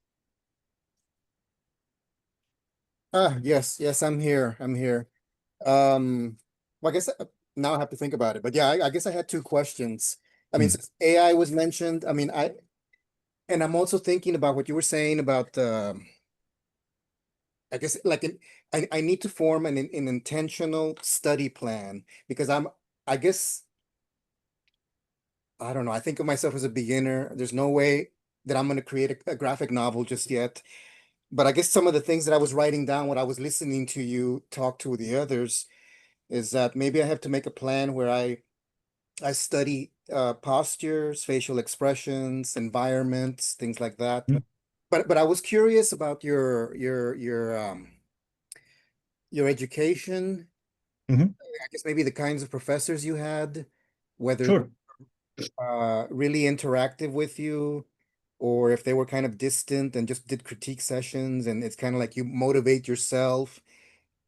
Yes, I'm here. I'm here. Um, well, I guess now I have to think about it. But yeah, I guess I had two questions. I mean, Hmm. since AI was mentioned, I mean, and I'm also thinking about what you were saying about, I guess like I need to form an intentional study plan because I guess, I don't know. I think of myself as a beginner. There's no way that I'm going to create a graphic novel just yet. But I guess some of the things that I was writing down when I was listening to you talk to the others is that maybe I have to make a plan where I study postures, facial expressions, environments, things like that. Hmm. But I was curious about your education. Hmm. I guess maybe the kinds of professors you had, whether Sure. really interactive with you, or if they were kind of distant and just did critique sessions, and it's kind of like you motivate yourself,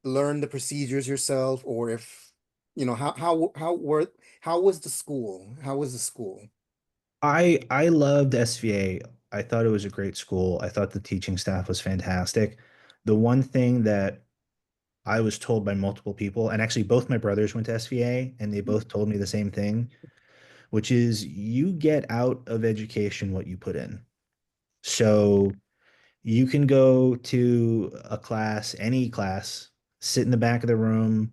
learn the procedures yourself, or if how was the school? How was the school? I loved SVA. I thought it was a great school. I thought the teaching staff was fantastic. The one thing that I was told by multiple people, and actually both my brothers went to SVA, and they both told me the same thing, which is you get out of education what you put in. So you can go to a class, any class, sit in the back of the room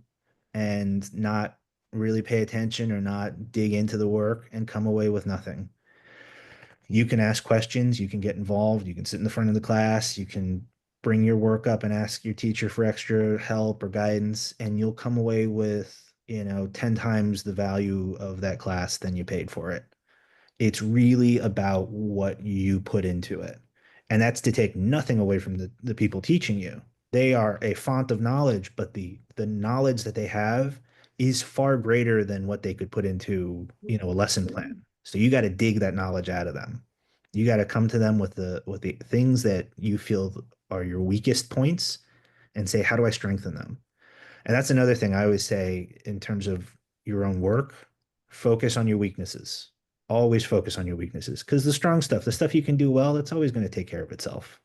and not really pay attention or not dig into the work and come away with nothing. You can ask questions, you can get involved, you can sit in the front of the class, you can bring your work up and ask your teacher for extra help or guidance, and you'll come away with, 10 times the value of that class than you paid for it. It's really about what you put into it. And that's to take nothing away from the people teaching you. They are a font of knowledge, but the knowledge that they have is far greater than what they could put into, a lesson plan. So you got to dig that knowledge out of them. You got to come to them with the things that you feel are your weakest points and say, how do I strengthen them? And that's another thing I always say in terms of your own work, focus on your weaknesses. Always focus on your weaknesses because the strong stuff, the stuff you can do well, it's always going to take care of itself.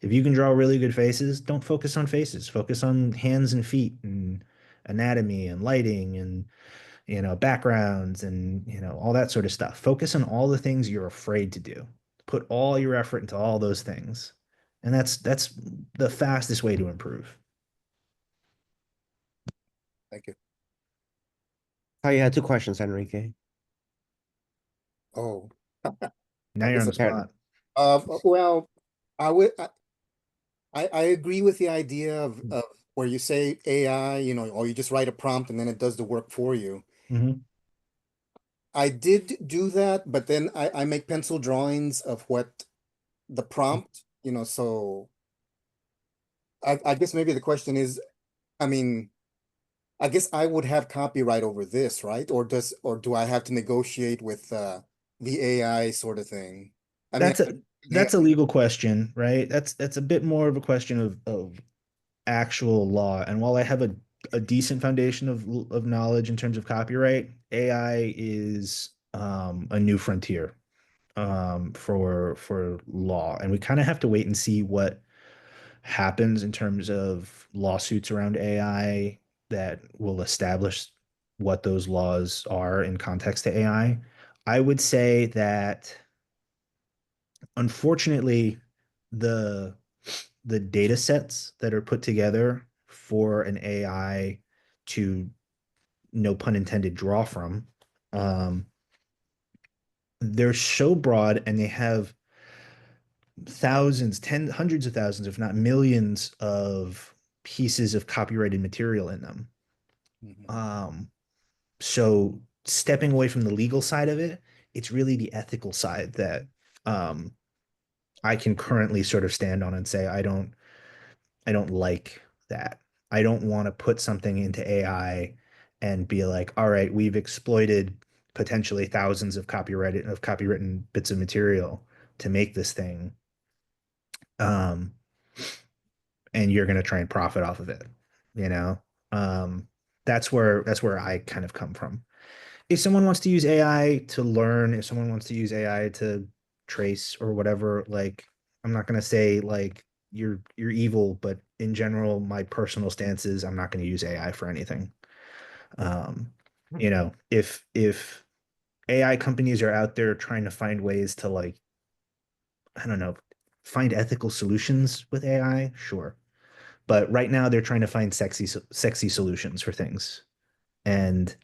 If you can draw really good faces, don't focus on faces. Focus on hands and feet and anatomy and lighting and backgrounds and all that sort of stuff. Focus on all the things you're afraid to do. Put all your effort into all those things. And that's the fastest way to improve. Thank you. Oh, you had two questions, Enrique. Oh, Now I you're on guess the spot. Well, I would I agree with the idea of where you say AI, or you just write a prompt and then it does the work for you. Mhm. I did do that, but then I make pencil drawings of what the prompt, so I guess maybe the question is, I mean, I guess I would have copyright over this, right? Or do I have to negotiate with the AI sort of thing? I mean, That's a that's a legal question, right? That's a bit more of a question of actual law. And while I have a decent foundation of knowledge in terms of copyright, AI is a new frontier for law, and we kind of have to wait and see what happens in terms of lawsuits around AI that will establish what those laws are in context to AI. I would say that unfortunately the the data sets that are put together for an AI to, no pun intended, draw from, um, they're so broad and they have thousands, hundreds of thousands, if not millions of pieces of copyrighted material in them. Mhm. So stepping away from the legal side of it, it's really the ethical side that um, I can currently sort of stand on and say I don't like that. I don't want to put something into AI and be like, all right, we've exploited potentially thousands of copywritten bits of material to make this thing. Um, and you're going to try and profit off of it, you know? Um, that's where I kind of come from. If someone wants to use AI to learn, if someone wants to use AI to trace or whatever, like I'm not gonna say like you're evil, but in general, my personal stance is I'm not going to use AI for anything. Um, if AI companies are out there trying to find ways to like, I don't know, find ethical solutions with AI, sure. But right now they're trying to find sexy solutions for things. And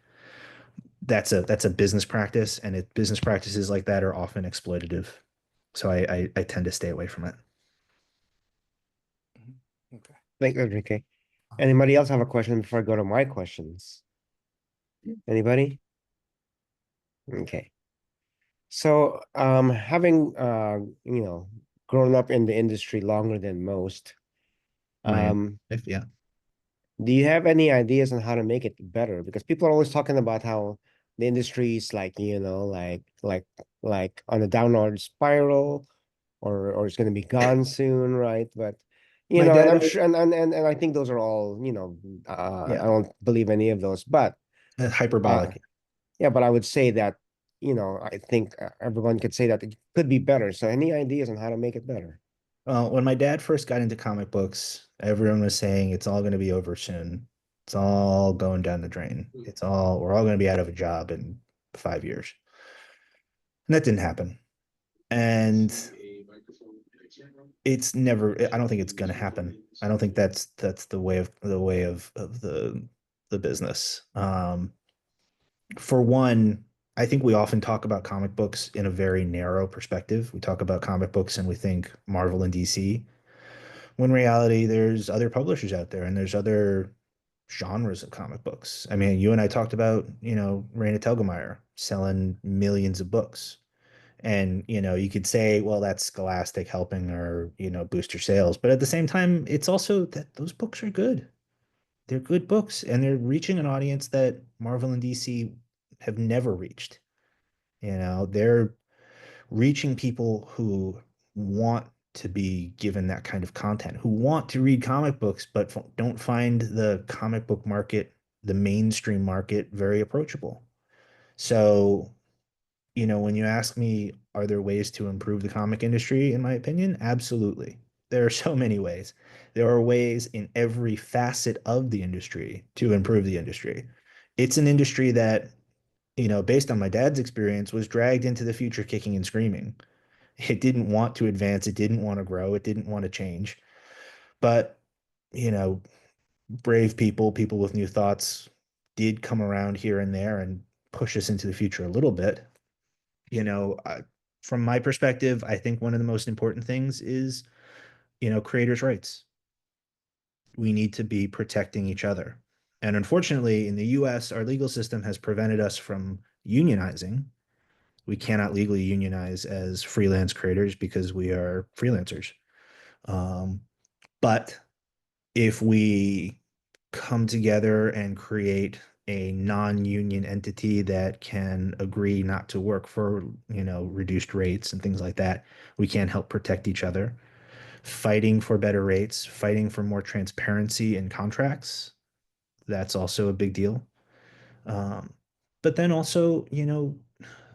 that's a business practice, and business practices like that are often exploitative. So I tend to stay away from it. Mhm. Okay. Thank you, Enrique. Anybody else have a question before I go to my questions? Anybody? Okay. So, having grown up in the industry longer than most, My um, if yeah. do you have any ideas on how to make it better? Because people are always talking about how the industry is like, like on a downward spiral, or it's going to be gone soon, right? But My and dad I'm sure, and I think those are all, I yeah, don't believe any of those, but uh, hyperbolic. yeah, but I would say that, I think everyone could say that it could be better. So, any ideas on how to make it better? When my dad first got into comic books, everyone was saying it's all going to be over soon. It's all going down the drain. We're all going to be out of a job in 5 years. And that didn't happen. And it's never, I don't think it's going to happen. I don't think that's the way of the business. For one, I think we often talk about comic books in a very narrow perspective. We talk about comic books and we think Marvel and DC. When in reality, there's other publishers out there and there's other genres of comic books. I mean, you and I talked about, Raina Telgemeier selling millions of books. And, you could say, well, that's Scholastic helping or, boost your sales. But at the same time, it's also that those books are good. They're good books and they're reaching an audience that Marvel and DC have never reached. They're reaching people who want to be given that kind of content, who want to read comic books, but don't find the comic book market, the mainstream market, very approachable. So, when you ask me, are there ways to improve the comic industry, in my opinion? Absolutely. There are so many ways. There are ways in every facet of the industry to improve the industry. It's an industry that, based on my dad's experience, was dragged into the future kicking and screaming. It didn't want to advance. It didn't want to grow. It didn't want to change. But, you know, brave people with new thoughts did come around here and there and push us into the future a little bit. You know, From my perspective, I think one of the most important things is, creators' rights. We need to be protecting each other. And unfortunately, in the US, our legal system has prevented us from unionizing. We cannot legally unionize as freelance creators because we are freelancers. Um, but if we come together and create a non-union entity that can agree not to work for, reduced rates and things like that, we can help protect each other. Fighting for better rates, fighting for more transparency in contracts, that's also a big deal. Um, but then also,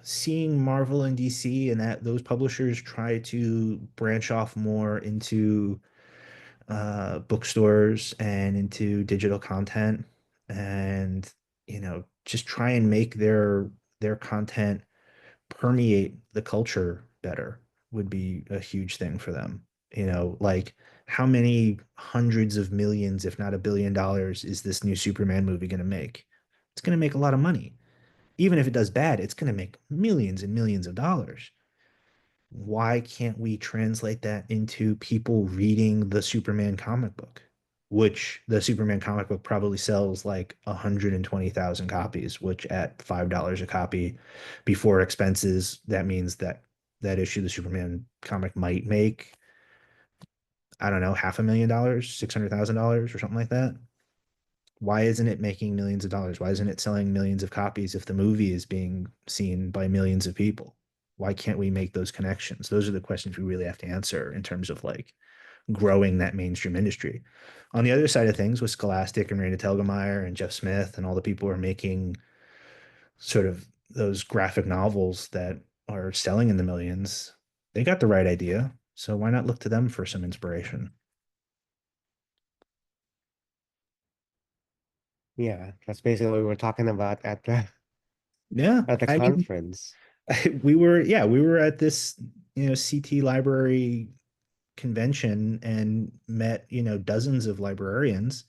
seeing Marvel and DC and that those publishers try to branch off more into bookstores and into digital content, and just try and make their content permeate the culture better would be a huge thing for them. Like, how many hundreds of millions, if not $1 billion, is this new Superman movie going to make? It's going to make a lot of money. Even if it does bad, it's going to make millions and millions of dollars. Why can't we translate that into people reading the Superman comic book? Which the Superman comic book probably sells like 120,000 copies, which at $5 a copy before expenses, that means that issue, the Superman comic, might make, I don't know, $500,000, $600,000 or something like that. Why isn't it making millions of dollars? Why isn't it selling millions of copies if the movie is being seen by millions of people? Why can't we make those connections? Those are the questions we really have to answer in terms of like growing that mainstream industry. On the other side of things, with Scholastic and Raina Telgemeier and Jeff Smith and all the people who are making sort of those graphic novels that are selling in the millions, they got the right idea. So why not look to them for some inspiration? Yeah, that's basically what we were talking about at the Yeah, at the I mean, conference. we were at this, CT library convention and met, dozens of librarians,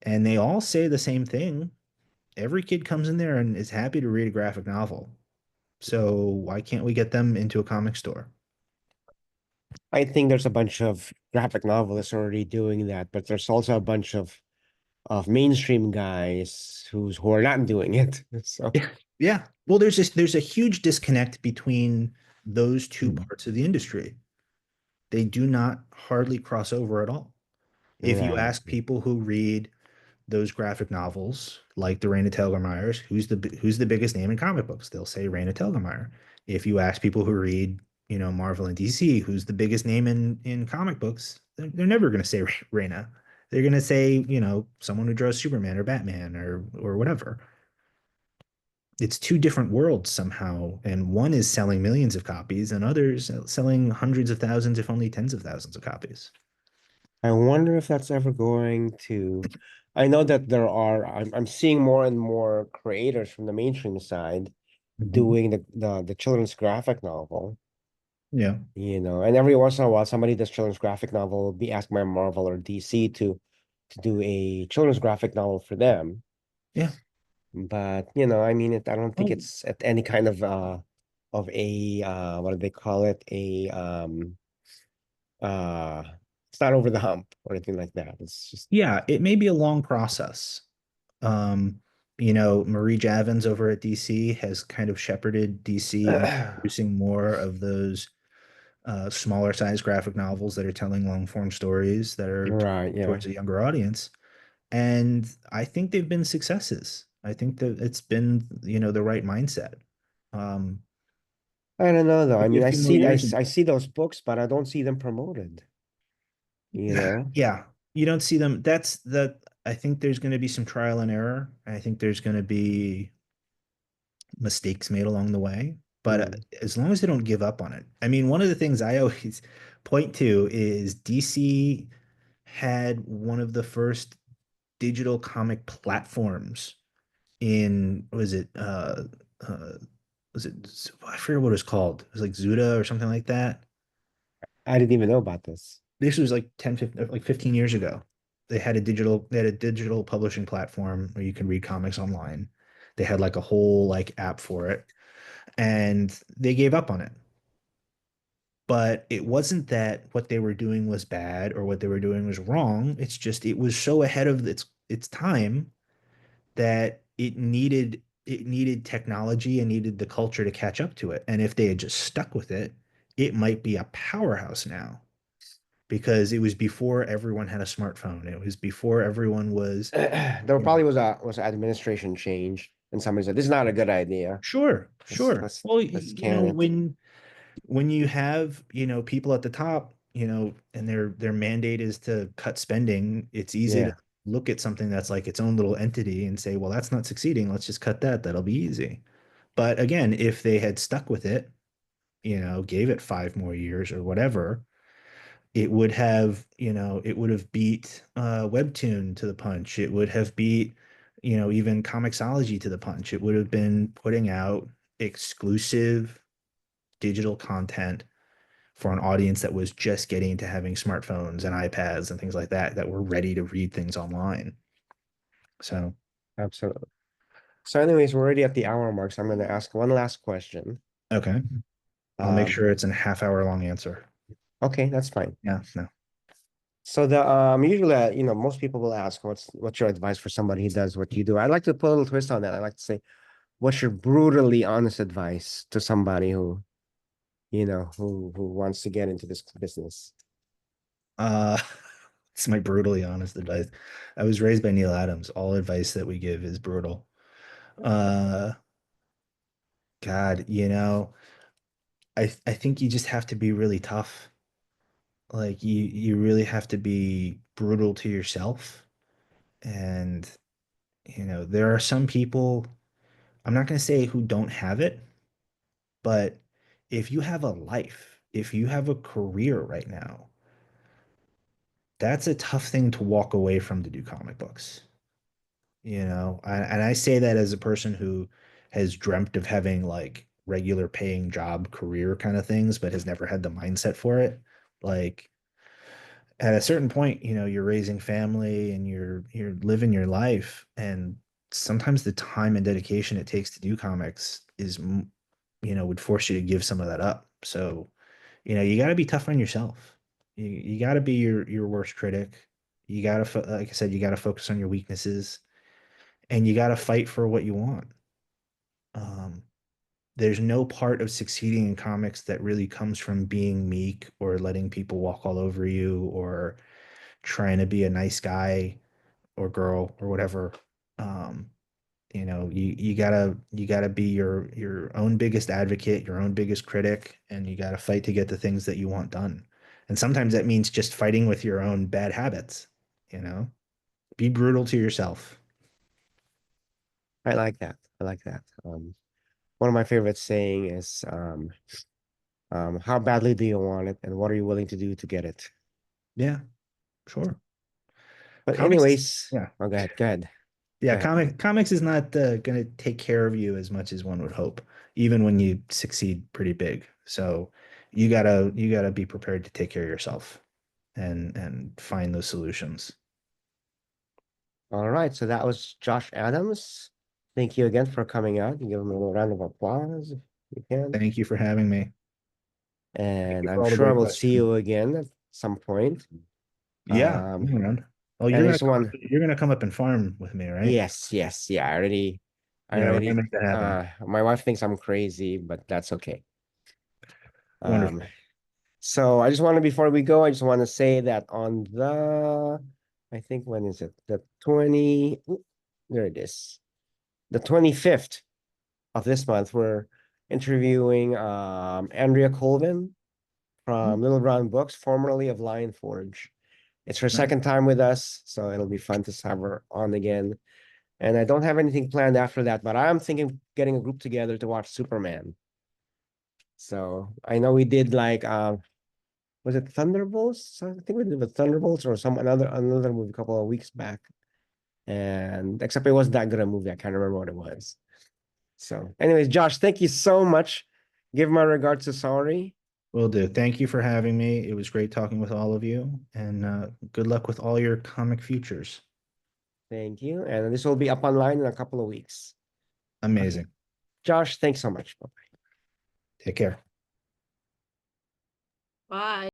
and they all say the same thing. Every kid comes in there and is happy to read a graphic novel. So why can't we get them into a comic store? I think there's a bunch of graphic novelists already doing that, but there's also a bunch of mainstream guys who are not doing it. So Yeah. Yeah. Well, there's a huge disconnect between those two Mm. parts of the industry. They do not hardly cross over at all. If you Right. ask people who read those graphic novels, like the Raina Telgemeiers, who's the biggest name in comic books? They'll say Raina Telgemeier. If you ask people who read, Marvel and DC, who's the biggest name in comic books, they're never going to say Raina. They're going to say, someone who draws Superman or Batman or whatever. It's two different worlds somehow, and one is selling millions of copies, and others selling hundreds of thousands, if only tens of thousands of copies. I wonder if that's ever going to. I know that I'm seeing more and more creators from the mainstream side Mhm. doing the children's graphic novel, Yeah. and every once in a while somebody does children's graphic novel will be asked by Marvel or DC to do a children's graphic novel for them. Yeah. But I mean, I don't think Oh, it's at any kind of a what do they call it? Uh it's not over the hump or anything like that. It's just yeah, it may be a long process. Um, Marie Javins over at DC has kind of shepherded DC into producing more of those smaller size graphic novels that are telling long form stories that are right, yeah. towards a younger audience. And I think they've been successes. I think that it's been, the right mindset. Um, I don't know though. I Maybe a mean, few more years. I see those books, but I don't see them promoted, you know? Yeah, you don't see them. I think there's going to be some trial and error. I think there's going to be mistakes made along the way, but Hmm. as long as they don't give up on it. I mean, one of the things I always point to is DC had one of the first digital comic platforms in, uh was it, I forget what it was called. It was like Zuda or something like that. I didn't even know about this. This was like 10, 15, like 15 years ago. They had a digital publishing platform where you can read comics online. They had like a whole like app for it, and they gave up on it. But it wasn't that what they were doing was bad or what they were doing was wrong. It's just it was so ahead of its time that it needed technology and needed the culture to catch up to it. And if they had just stuck with it, it might be a powerhouse now because it was before everyone had a smartphone. It was before everyone was, There you know, probably was an administration change, and somebody said this is not a good idea. sure, Let's sure. let's Well, let's you know, can it. when you have, people at the top, and their mandate is to cut spending, it's easy to Yeah, look at something that's like its own little entity and say, well, that's not succeeding. Let's just cut that. That'll be easy. But again, if they had stuck with it, gave it 5 more years or whatever, it would have beat Webtoon to the punch. It would have beat, even Comixology to the punch. It would have been putting out exclusive digital content for an audience that was just getting into having smartphones and iPads and things like that that were ready to read things online. So, absolutely. So, anyways, we're already at the hour mark, so I'm going to ask one last question. okay. I'll make Um, sure it's a half-hour long answer. okay, that's fine. Yeah, no. So the usually most people will ask what's your advice for somebody who does what you do. I like to put a little twist on that. I like to say, what's your brutally honest advice to somebody who wants to get into this business? Uh, it's my brutally honest advice. I was raised by Neil Adams. All advice that we give is brutal. Uh, God, I think you just have to be really tough. Like you really have to be brutal to yourself. And, there are some people, I'm not going to say who don't have it, but if you have a life, if you have a career right now, that's a tough thing to walk away from to do comic books. And I say that as a person who has dreamt of having like regular paying job career kind of things, but has never had the mindset for it. Like at a certain point, you're raising family and you're living your life, and sometimes the time and dedication it takes to do comics would force you to give some of that up. So, you got to be tough on yourself. You got to be your worst critic. You got to, like I said, you got to focus on your weaknesses, and you got to fight for what you want. Um, there's no part of succeeding in comics that really comes from being meek or letting people walk all over you or trying to be a nice guy or girl or whatever. Um, you gotta be your own biggest advocate, your own biggest critic, and you gotta fight to get the things that you want done. And sometimes that means just fighting with your own bad habits, you know? Be brutal to yourself. I like that. I like that. One of my favorite saying is, how badly do you want it, and what are you willing to do to get it? Yeah, sure. But Comics is, anyways, yeah. oh, go ahead, go ahead, Yeah, go ahead. comics is not going to take care of you as much as one would hope, even when you succeed pretty big. So you gotta be prepared to take care of yourself and find those solutions. All right, so that was Josh Adams. Thank you again for coming out. You give him a little round of applause if you can. Thank you for having me. Thank And you for I'm all the sure I great will see questions. you again at some point. Yeah, Um, I'm around. Oh, and I just want, you're gonna come up and farm with me, right? yes, yes, yeah. Yeah, we're gonna make that happen. My wife thinks I'm crazy, but that's okay. Um, Wonderful. so I just want to, before we go, I just want to say that on I think when is it? There it is. The 25th of this month, we're interviewing Andrea Colvin from Little Brown Books, formerly of Lion Forge. It's her Nice. second time with us, so it'll be fun to have her on again. And I don't have anything planned after that, but I'm thinking of getting a group together to watch Superman. So I know we did like was it Thunderbolts? So I think we did the Thunderbolts or some another movie a couple of weeks back. And except it wasn't that good a movie. I can't remember what it was. So, anyways, Josh, thank you so much. Give my regards to Sorry. Will do. Thank you for having me. It was great talking with all of you, and good luck with all your comic futures. Thank you. And this will be up online in a couple of weeks. Okay. Amazing. Josh, thanks so much. Take care. Bye.